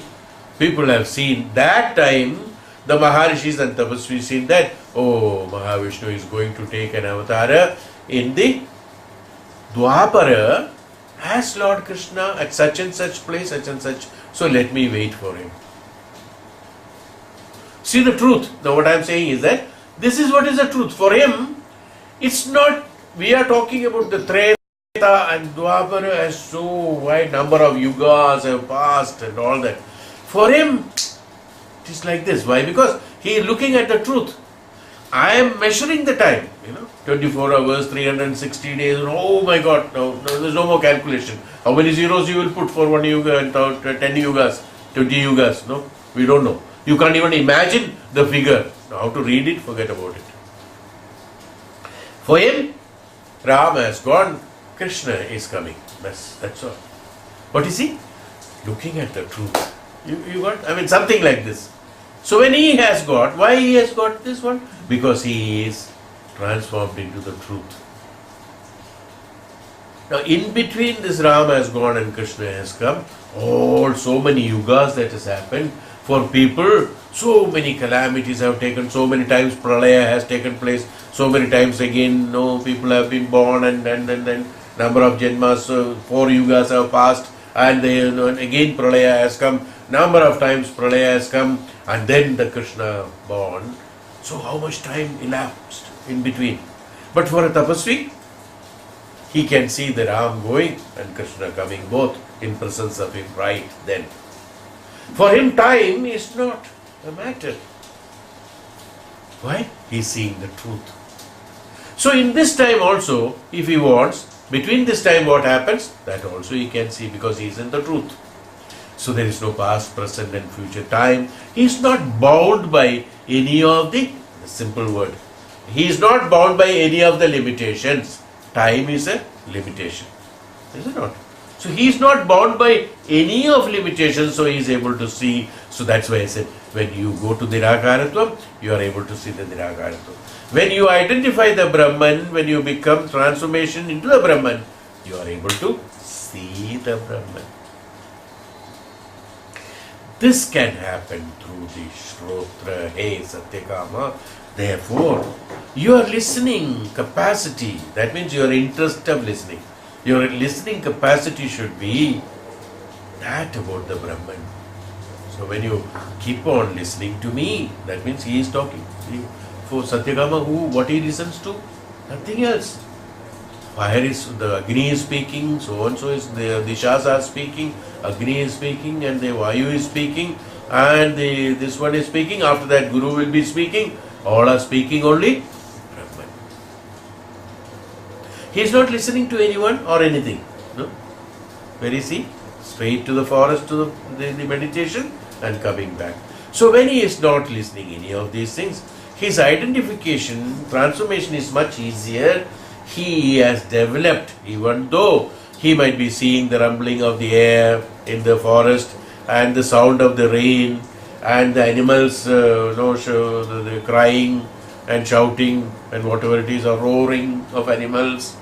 People have seen that time, the Maharishis and Tapasvis seen that, Mahavishnu is going to take an avatar in the Dwapara as Lord Krishna at such and such place, such and such. So let me wait for him. See the truth. Now what I am saying is that this is what is the truth. For him, it's not, we are talking about the Treta and Dwapara as so wide number of yugas have passed and all that. For him, it is like this. Why? Because he is looking at the truth. I am measuring the time, 24 hours, 360 days, oh my God, no, there is no more calculation. How many zeros you will put for one yuga and 10 yugas, 20 yugas, no? We don't know. You can't even imagine the figure. How to read it, forget about it. For him, Rama has gone, Krishna is coming. That's all. What is he? Looking at the truth. You got? I mean, something like this. So when he has got, why he has got this one? Because he is transformed into the truth. Now, in between this Rama has gone and Krishna has come, so many yugas that has happened for people, so many calamities have taken, so many times pralaya has taken place, so many times again, people have been born and then number of janmas, 4 yugas have passed, and again pralaya has come, number of times pralaya has come, and then the Krishna born. So how much time elapsed in between? But for a tapasvi, he can see the Ram going and Krishna coming, both in presence of him right then. For him, time is not a matter. Why? He is seeing the truth. So in this time also, if he wants, between this time what happens, that also he can see because he is in the truth. So there is no past, present and future time. He is not bound by any of the simple word. He is not bound by any of the limitations. Time is a limitation. Is it not? So he is not bound by any of limitations, so he is able to see. So that's why I said, when you go to Nirakaratvam, you are able to see the Nirakaratvam. When you identify the Brahman, when you become transformation into the Brahman, you are able to see the Brahman. This can happen through the shrotra, hey Satyakama. Therefore, your listening capacity, that means your interest of listening, your listening capacity should be that about the Brahman. So when you keep on listening to me, that means he is talking. For Satyakama, what he listens to? Nothing else. Fire is, the Agni is speaking, so and so is, the Dishas are speaking, Agni is speaking, and the Vayu is speaking, and this one is speaking. After that, Guru will be speaking. All are speaking only Brahman. He is not listening to anyone or anything. No? Where is he? Straight to the forest, to the meditation and coming back. So when he is not listening any of these things, his identification, transformation is much easier. He has developed, even though he might be seeing the rumbling of the air in the forest and the sound of the rain and the animals the crying and shouting and whatever it is, a roaring of animals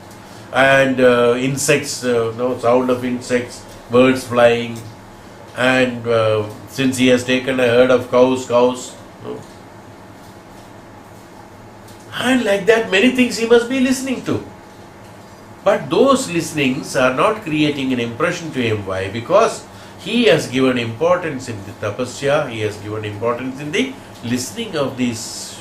and insects, sound of insects, birds flying, and since he has taken a herd of cows, and like that many things he must be listening to. But those listenings are not creating an impression to him. Why? Because he has given importance in the tapasya, he has given importance in the listening of these,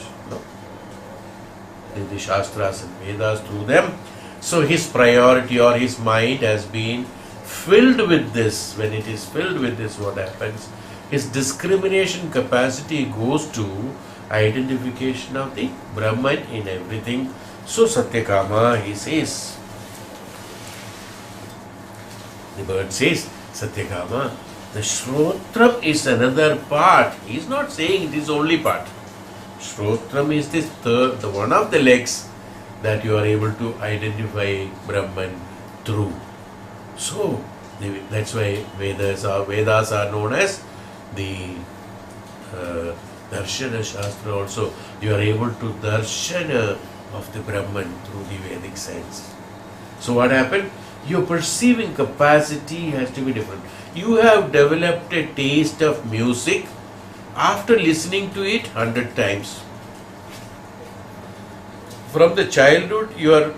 the Shastras and Vedas through them. So his priority or his mind has been filled with this. When it is filled with this, what happens? His discrimination capacity goes to identification of the Brahman in everything. So Satyakama, he says, the bird says, Satyakama, the shrotram is another part. He is not saying it is only part. Shrotram is this third, the one of the legs that you are able to identify Brahman through. So that's why Vedas are known as the darshana shastra also. You are able to darshana of the Brahman through the Vedic sense. So what happened? Your perceiving capacity has to be different. You have developed a taste of music after listening to it 100 times. From the childhood, your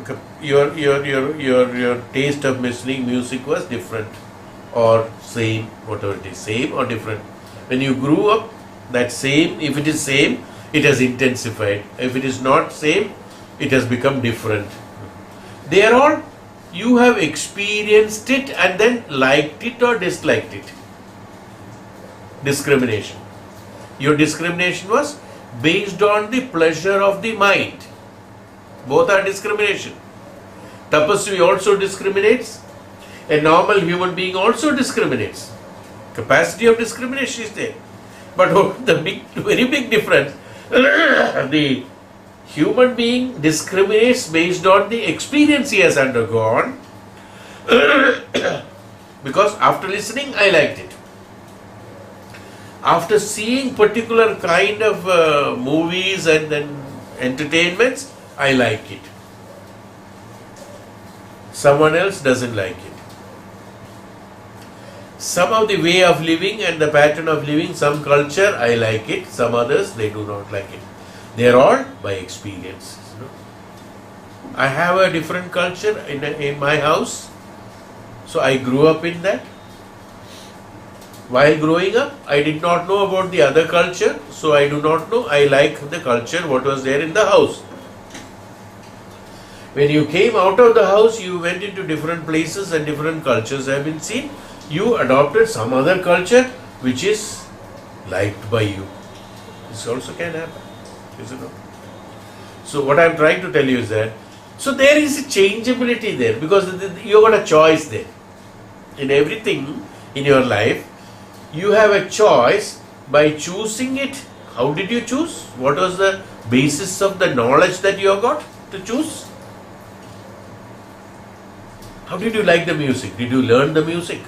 taste of listening music was different or same, whatever it is, same or different. When you grew up, that same, if it is same, it has intensified. If it is not same, it has become different. They are all, you have experienced it and then liked it or disliked it. Discrimination. Your discrimination was based on the pleasure of the mind. Both are discrimination. Tapasvi also discriminates. A normal human being also discriminates. Capacity of discrimination is there. But the very big difference, the human being discriminates based on the experience he has undergone. Because after listening, I liked it. After seeing particular kind of movies and then entertainments, I like it. Someone else doesn't like it. Some of the way of living and the pattern of living, some culture, I like it. Some others, they do not like it. They are all by experience. I have a different culture in my house. So I grew up in that. While growing up, I did not know about the other culture. So I do not know. I like the culture, what was there in the house. When you came out of the house, you went into different places and different cultures have been seen. You adopted some other culture which is liked by you. This also can happen, isn't it? So what I am trying to tell you is that, so there is a changeability there because you got a choice there. In everything in your life, you have a choice by choosing it. How did you choose? What was the basis of the knowledge that you have got to choose? How did you like the music? Did you learn the music?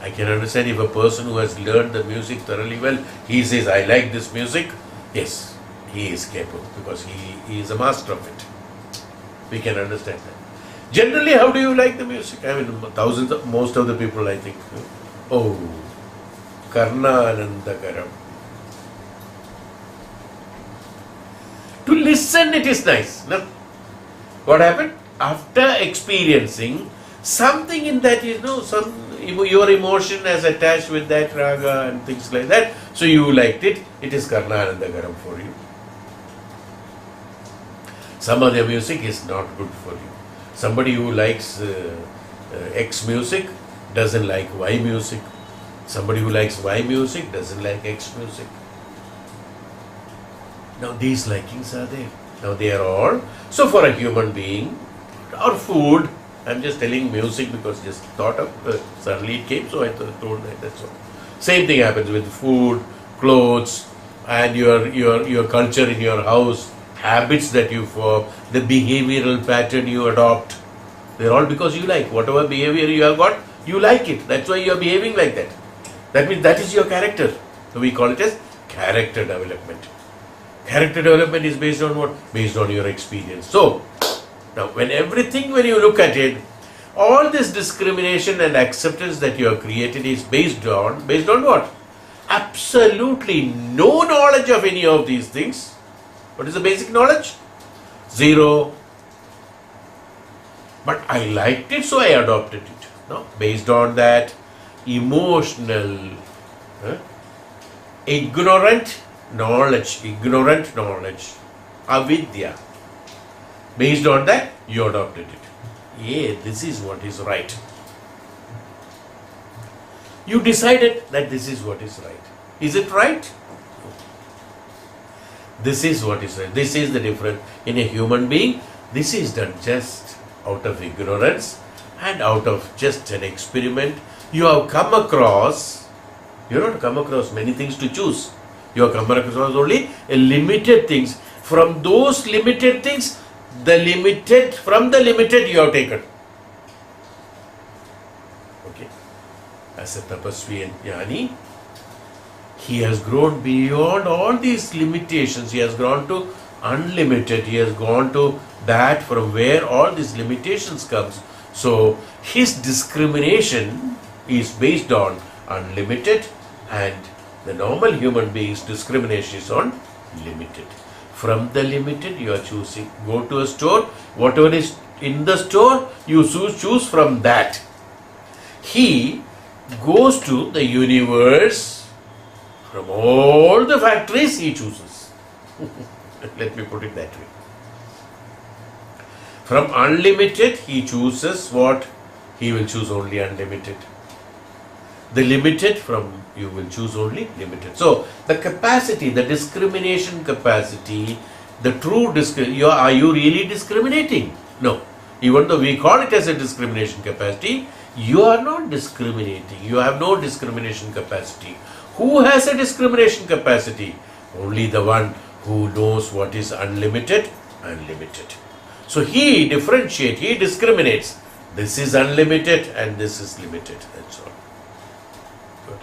I can understand if a person who has learned the music thoroughly well, he says, I like this music. Yes, he is capable because he is a master of it. We can understand that. Generally, how do you like the music? I mean, most of the people, I think, oh, Karnanandakaram. To listen, it is nice. No? What happened? After experiencing something in that, your emotion has attached with that raga and things like that, so you liked it, it is Karnanandakaram for you. Some other music is not good for you. Somebody who likes X music doesn't like Y music. Somebody who likes Y music doesn't like X music. Now these likings are there. Now they are all. So for a human being, or food, I'm just telling music because just thought of, suddenly it came, so I told that, that's all. Same thing happens with food, clothes, and your culture in your house, habits that you form, the behavioral pattern you adopt. They're all because you like. Whatever behavior you have got, you like it. That's why you are behaving like that. That means that is your character. So we call it as character development. Character development is based on what? Based on your experience. So, now when you look at it, all this discrimination and acceptance that you have created is based on what? Absolutely no knowledge of any of these things. What is the basic knowledge? Zero. But I liked it, so I adopted it. No? Based on that emotional, ignorant knowledge, avidya. Based on that, you adopted it. Yeah, this is what is right. You decided that this is what is right. Is it right? This is what is right. This is the difference. In a human being, this is done just out of ignorance and out of just an experiment. You have come across, not come across many things to choose. You have come across only a limited things. From those limited things, from the limited you have taken. Okay. As a tapasvi and jnani, he has grown beyond all these limitations. He has gone to unlimited. He has gone to that from where all these limitations comes. So his discrimination is based on unlimited, and the normal human being's discrimination is on limited. From the limited you are choosing. Go to a store, whatever is in the store, you choose from that. He goes to the universe, from all the factories he chooses. Let me put it that way. From unlimited he chooses what? He will choose only unlimited. The limited, from you will choose only limited. So the capacity, the discrimination capacity, the true are you really discriminating? No. Even though we call it as a discrimination capacity, you are not discriminating. You have no discrimination capacity. Who has a discrimination capacity? Only the one who knows what is unlimited and limited. So he differentiates, he discriminates. This is unlimited and this is limited. That's all. Good.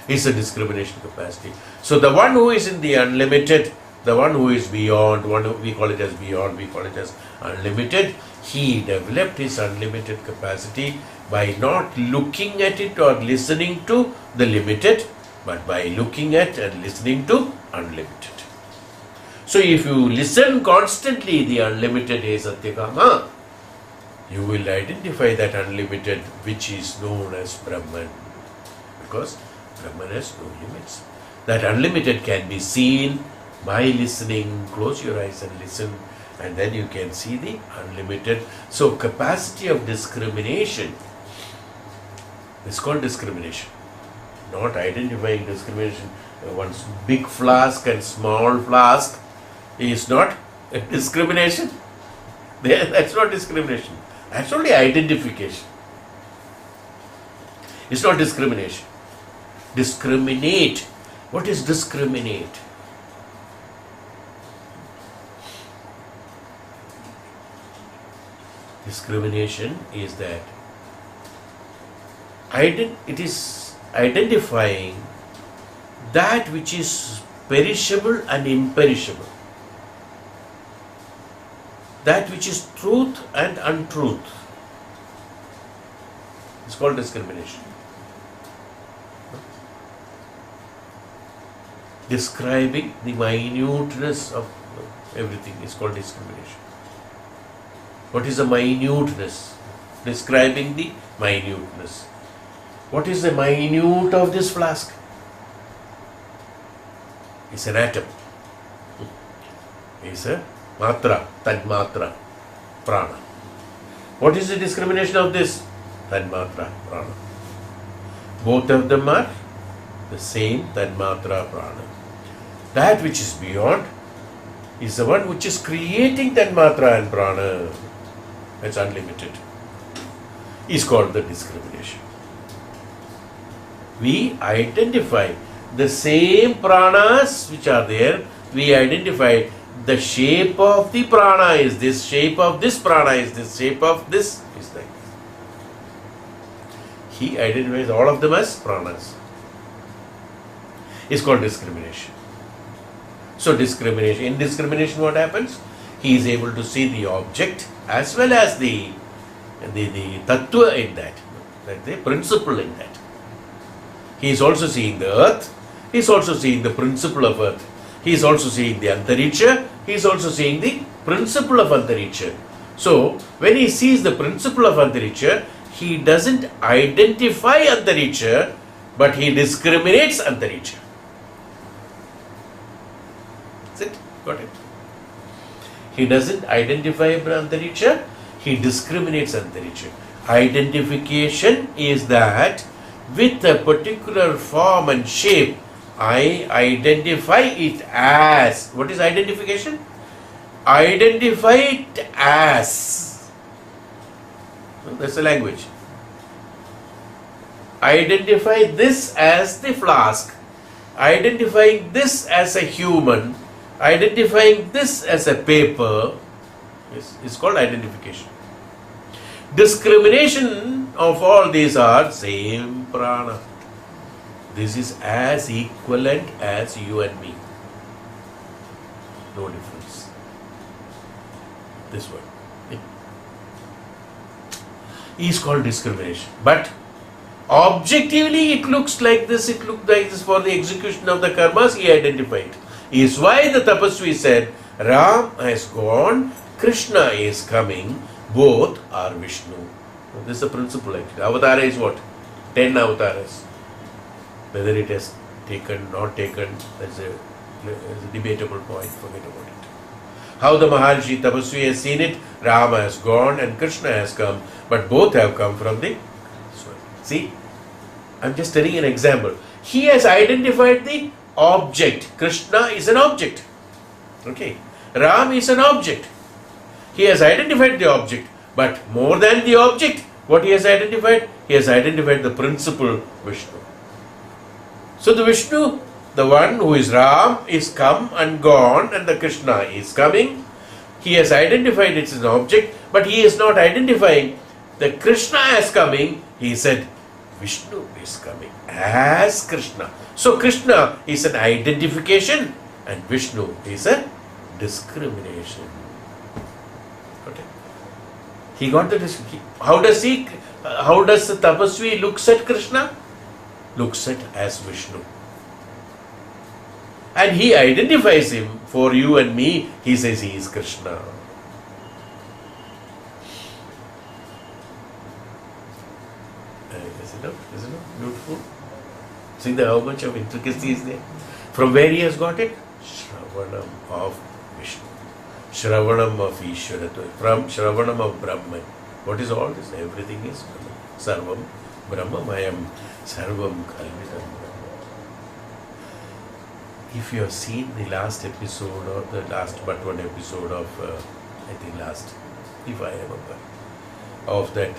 is a discrimination capacity. So the one who is in the unlimited, the one who is beyond, one who we call it as beyond, we call it as unlimited, he developed his unlimited capacity by not looking at it or listening to the limited, but by looking at and listening to unlimited. So if you listen constantly the unlimited He Satyakama, you will identify that unlimited which is known as Brahman, because Brahman has no limits. That unlimited can be seen by listening. Close your eyes and listen, and then you can see the unlimited. So capacity of discrimination is called discrimination, not identifying discrimination. One's big flask and small flask is not a discrimination. That's not discrimination. That's only identification. It's not discrimination. Discriminate. What is discriminate? Discrimination is that it is identifying that which is perishable and imperishable, that which is truth and untruth. It's called discrimination. Describing the minuteness of everything is called discrimination. What is the minuteness? Describing the minuteness. What is the minute of this flask? It's an atom. It's a matra, tadmatra, prana. What is the discrimination of this? Tadmatra, prana. Both of them are the same tadmatra, prana. That which is beyond is the one which is creating tadmatra and prana. That's unlimited. Is called the discrimination. We identify the same pranas which are there. We identify the shape of the prana is this, shape of this prana is this, shape of this is like this. He identifies all of them as pranas. It's called discrimination. So discrimination. In discrimination what happens? He is able to see the object as well as the tattva in that, the principle in that. He is also seeing the earth. He is also seeing the principle of earth. He is also seeing the antariksha. He is also seeing the principle of antariksha. So, when he sees the principle of antariksha, he doesn't identify antariksha, but he discriminates antariksha. That's it. Got it? He doesn't identify antariksha, he discriminates antariksha. Identification is that with a particular form and shape, I identify it as. What is identification? Identify it as. That's the language. Identify this as the flask. Identifying this as a human. Identifying this as a paper is called identification. Discrimination of all these are same prana. This is as equivalent as you and me. No difference. This one is called discrimination. But objectively it looks like this, it looks like this for the execution of the karmas, he identified. Is why the tapasvi said, Ram has gone, Krishna is coming, both are Vishnu. This is the principle actually. Avatara is what? 10 avatars. Whether it has taken, not taken, that's a debatable point, forget about it. How the Maharshi Tapasvi has seen it, Rama has gone and Krishna has come, but both have come from the soul. See, I'm just telling an example. He has identified the object. Krishna is an object. Okay. Ram is an object. He has identified the object, but more than the object, what he has identified? He has identified the principle Vishnu. So the Vishnu, the one who is Ram, is come and gone, and the Krishna is coming. He has identified it as an object, but he is not identifying the Krishna as coming. He said, Vishnu is coming as Krishna. So Krishna is an identification and Vishnu is a discrimination. Okay. He got the how does the tapasvi looks at Krishna? Looks at as Vishnu. And he identifies him for you and me. He says he is Krishna. Isn't it beautiful? See how much of intricacy is there? From where he has got it? Shravanam of Vishnu. Shravanam of Ishwaratva. From Shravanam of Brahman. What is all this? Everything is Brahman. Sarvam Brahmamayam. Sarvam Kalvidam. If you have seen the last episode or the last but one episode of, I think last, if I remember, of that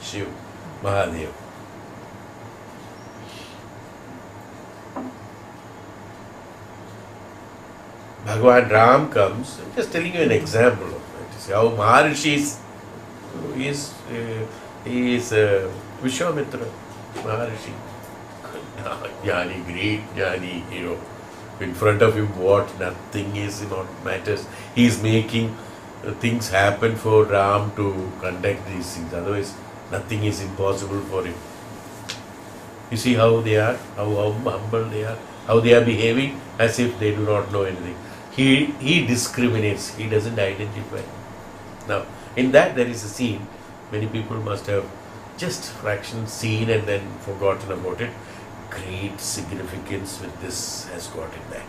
Shiv, Mahadev. Bhagavan Ram comes, I'm just telling you an example of it. See how Maharishis, he is Vishwamitra, Maharishi. Jnani, great Jnani, in front of him what, nothing is not matters. He is making things happen for Ram to conduct these things, otherwise nothing is impossible for him. You see how they are, how humble they are, how they are behaving as if they do not know anything. He discriminates, he doesn't identify. Now, in that there is a scene, many people must have just fraction seen and then forgotten about it. Great significance with this has got in that.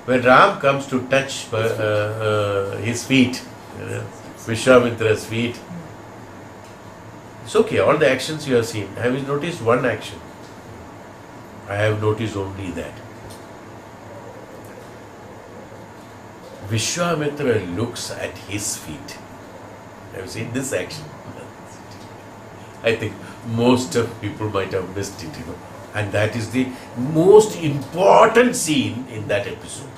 When Ram comes to touch his feet, Vishwamitra's feet, it's okay, all the actions you have seen. Have you noticed one action? I have noticed only that. Vishwamitra looks at his feet. Have you seen this action? I think most of people might have missed it, and that is the most important scene in that episode.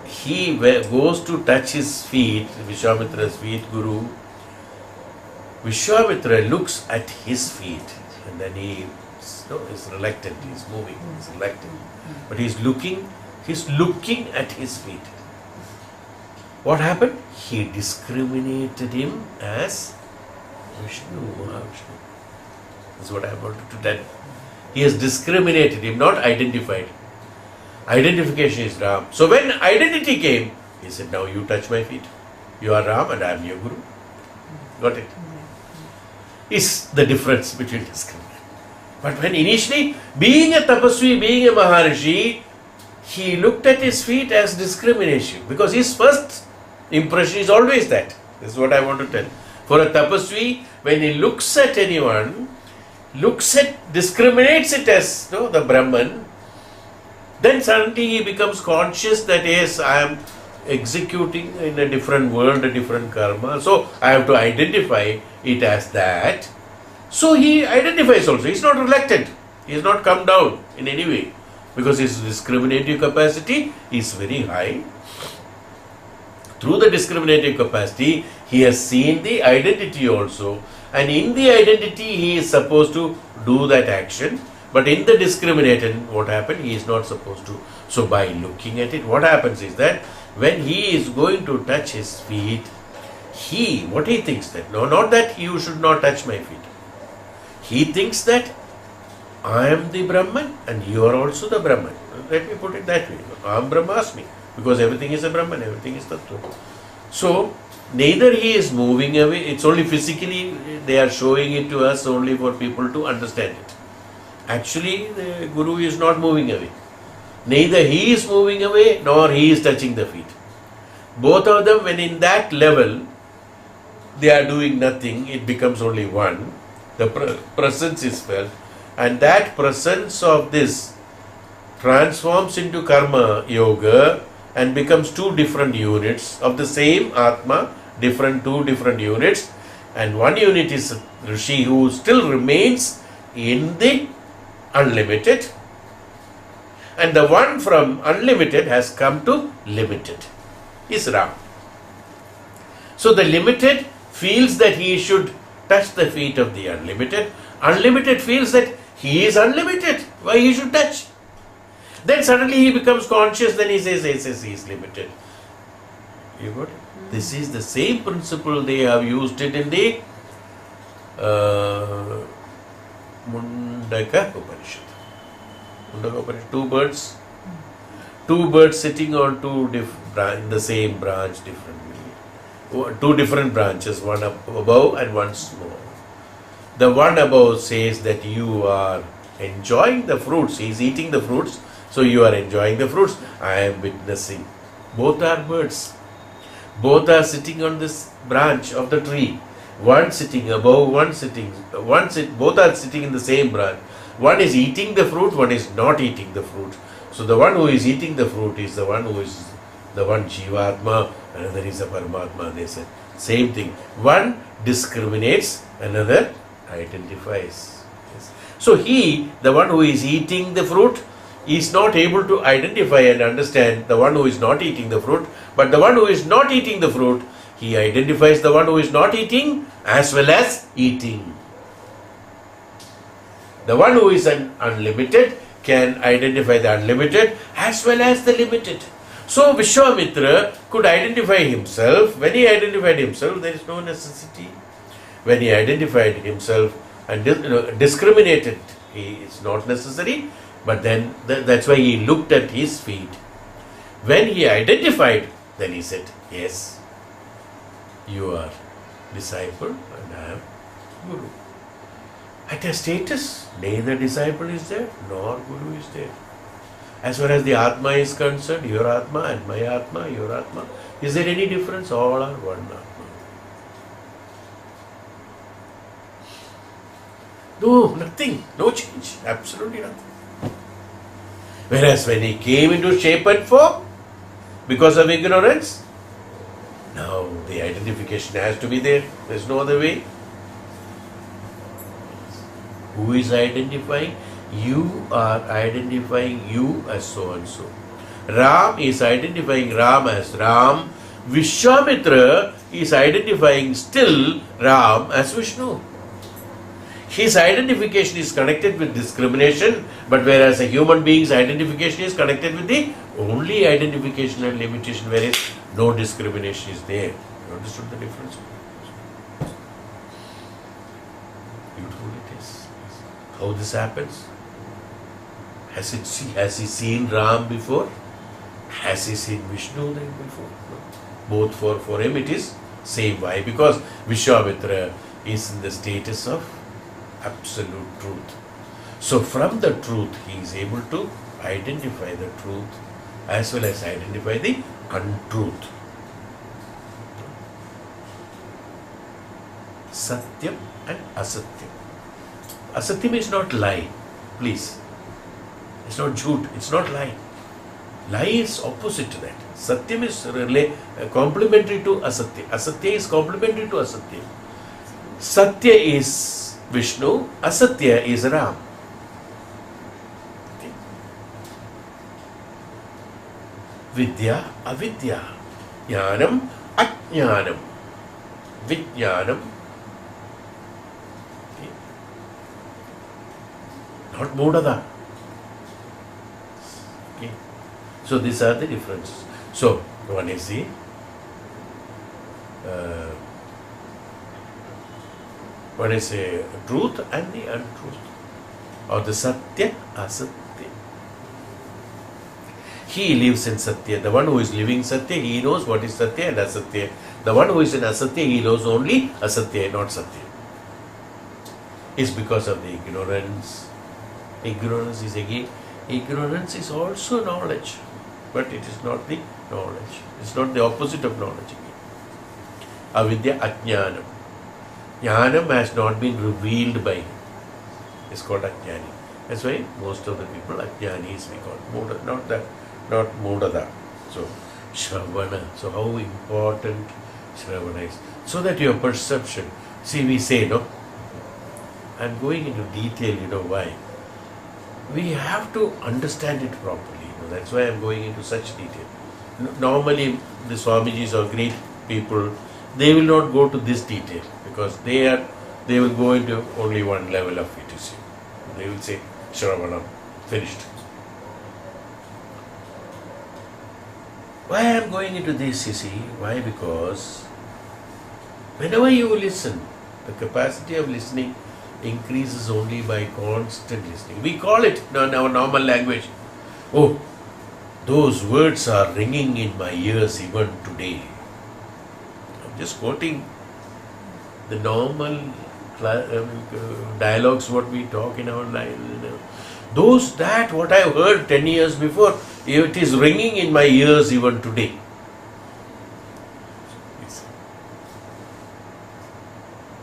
He goes to touch his feet, Vishwamitra's feet, Guru. Vishwamitra looks at his feet and then he is reluctant, he is moving, he is reluctant. But he is looking at his feet. What happened? He discriminated him as Vishnu, Mahavishnu. That's what I wanted to tell. He has discriminated him, not identified. Identification is Ram. So when identity came, he said, now you touch my feet. You are Ram and I am your Guru. Got it? Is the difference between discrimination. But when initially, being a tapasvi, being a maharishi, he looked at his feet as discrimination. Because his first impression is always that. This is what I want to tell. For a tapasvi, when he looks at anyone, discriminates it as the Brahman, then suddenly he becomes conscious that yes, I am executing in a different world, a different karma, so I have to identify it as that. So he identifies also, he is not reluctant, he has not come down in any way, because his discriminative capacity is very high. Through the discriminative capacity, he has seen the identity also, and in the identity he is supposed to do that action, but in the discriminated, what happened? He is not supposed to. So by looking at it, what happens is that when he is going to touch his feet, what he thinks that, no, not that you should not touch my feet. He thinks that I am the Brahman and you are also the Brahman. Let me put it that way. Aham Brahmasmi. Because everything is a Brahman, everything is Tattva. So, neither he is moving away, it's only physically they are showing it to us only for people to understand it. Actually, the Guru is not moving away. Neither he is moving away nor he is touching the feet. Both of them, when in that level, they are doing nothing, it becomes only one. The presence is felt, and that presence of this transforms into karma yoga and becomes two different units of the same Atma, two different units, and one unit is Rishi who still remains in the unlimited, and the one from unlimited has come to limited, is Ram. So the limited feels that he should touch the feet of the unlimited. Unlimited feels that he is unlimited. Why he should touch? Then suddenly he becomes conscious, then he says he is limited. You got it? This is the same principle they have used it in the Chhandogya Upanishad. Chhandogya Upanishad, two birds sitting on in the same branch differently. Two different branches, one above and one small. The one above says that you are enjoying the fruits. He is eating the fruits, so you are enjoying the fruits. I am witnessing. Both are birds. Both are sitting on this branch of the tree. One sitting above, both are sitting in the same branch. One is eating the fruit, one is not eating the fruit. So the one who is eating the fruit is the one who is the one Jivatma, another is a Paramatma, they said. Same thing. One discriminates, another identifies. Yes. So he, the one who is eating the fruit, is not able to identify and understand the one who is not eating the fruit, but the one who is not eating the fruit, he identifies the one who is not eating as well as eating. The one who is unlimited can identify the unlimited as well as the limited. So Vishwamitra could identify himself. When he identified himself, there is no necessity. When he identified himself and discriminated, it's not necessary. But then that's why he looked at his feet. When he identified, then he said, yes, you are disciple and I am Guru. At a status, neither disciple is there nor Guru is there. As far as the Atma is concerned, your Atma and my Atma, your Atma, is there any difference? All are one Atma. No, nothing, no change, absolutely nothing. Whereas when he came into shape and form, because of ignorance, now the identification has to be there. There is no other way. Who is identifying? You are identifying you as so and so. Ram is identifying Ram as Ram. Vishwamitra is identifying still Ram as Vishnu. His identification is connected with discrimination, but whereas a human being's identification is connected with the only identification and limitation, whereas no discrimination is there. You understood the difference? Beautiful it is. How this happens? Has he seen Ram before? Has he seen Vishnu then before? No. Both for him it is same. Why? Because Vishwamitra is in the status of absolute truth. So from the truth he is able to identify the truth as well as identify the untruth. Satyam and Asatyam. Asatyam is not lie, please. It's not jhoot, it's not lie. Lie is opposite to that. Satyam is complementary to Asatya. Asatya is complementary to Asatya. Satya is Vishnu, Asatya is Ram. Okay. Vidya, avidya. Jnanam, ajnanam. Vijnanam. Okay. Not Modada. Okay. So these are the differences. So one is the truth and the untruth, or the Satya, Asatya. He lives in Satya. The one who is living Satya, he knows what is Satya and Asatya. The one who is in Asatya, he knows only Asatya, not Satya. It's because of the ignorance. Ignorance is also knowledge, but it is not the knowledge. It's not the opposite of knowledge again. Avidya, ajnanam. Jnanam has not been revealed by him. It's called ajnani. That's why most of the people ajnanis we call not modada. So Shravana. So how important Shravana is. So that your perception. See, we say, no, I'm going into detail, why. We have to understand it properly. That's why I'm going into such detail. Normally, the Swamijis or great people, they will not go to this detail because they will go into only one level of it. You see, they will say Shravanam, finished. Why I am going into this, you see? Why? Because whenever you listen, the capacity of listening increases only by constant listening. We call it in our normal language, oh, those words are ringing in my ears even today. I'm just quoting the normal dialogues what we talk in our life. That what I heard 10 years before, it is ringing in my ears even today.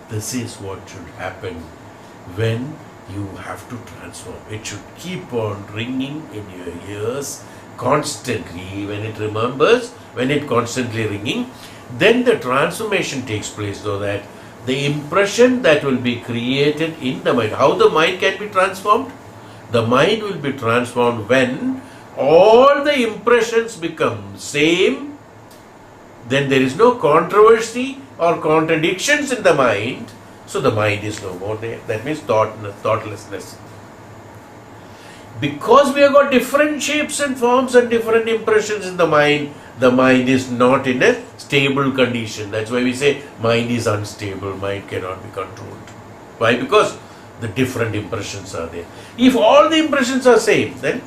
This is what should happen when you have to transform. It should keep on ringing in your ears constantly. When it remembers, when it constantly ringing, then the transformation takes place, so that the impression that will be created in the mind. How the mind can be transformed? The mind will be transformed when all the impressions become same. Then there is no controversy or contradictions in the mind. So the mind is no more there. That means thoughtlessness. Because we have got different shapes and forms and different impressions in the mind is not in a stable condition. That's why we say mind is unstable, mind cannot be controlled. Why? Because the different impressions are there. If all the impressions are same, then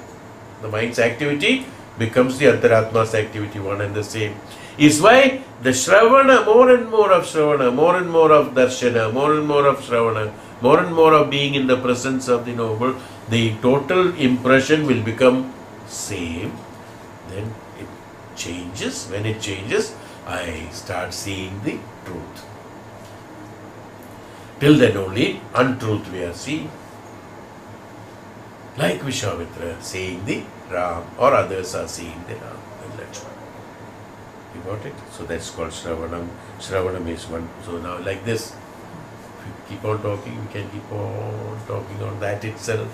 the mind's activity becomes the Antaratma's activity, one and the same. Is why the Shravana, more and more of Shravana, more and more of Darshana, more and more of Shravana, more and more of being in the presence of the noble, the total impression will become same. Then it changes. When it changes, I start seeing the truth. Till then only untruth we are seeing. Like Vishwamitra seeing the Ram, or others are seeing the Ram and Lakshmana. You got it? So that's called Shravanam. Shravanam is one. So now like this, if we keep on talking, we can keep on talking on that itself.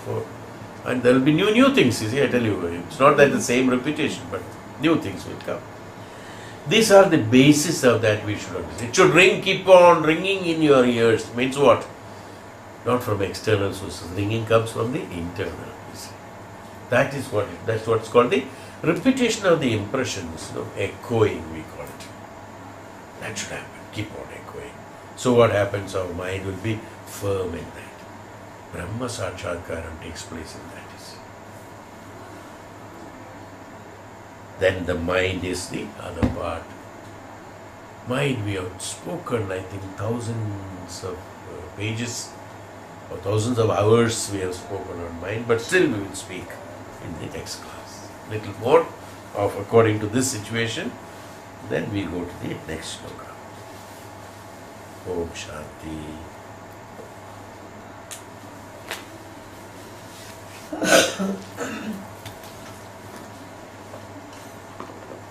And there will be new things, you see, I tell you. It's not that the same repetition, but new things will come. These are the basis of that we should understand. It should keep on ringing in your ears. Means what? Not from external sources. Ringing comes from the internal. You see. That's what's called the repetition of the impressions. Echoing we call it. That should happen. Keep on echoing. So what happens? Our mind will be firm in that. Brahma Sakshatkaram takes place in that. Then the mind is the other part. Mind, we have spoken, I think, thousands of pages or thousands of hours we have spoken on mind, but still we will speak in the next class. Little more of according to this situation, then we go to the next sloka. Om Shanti.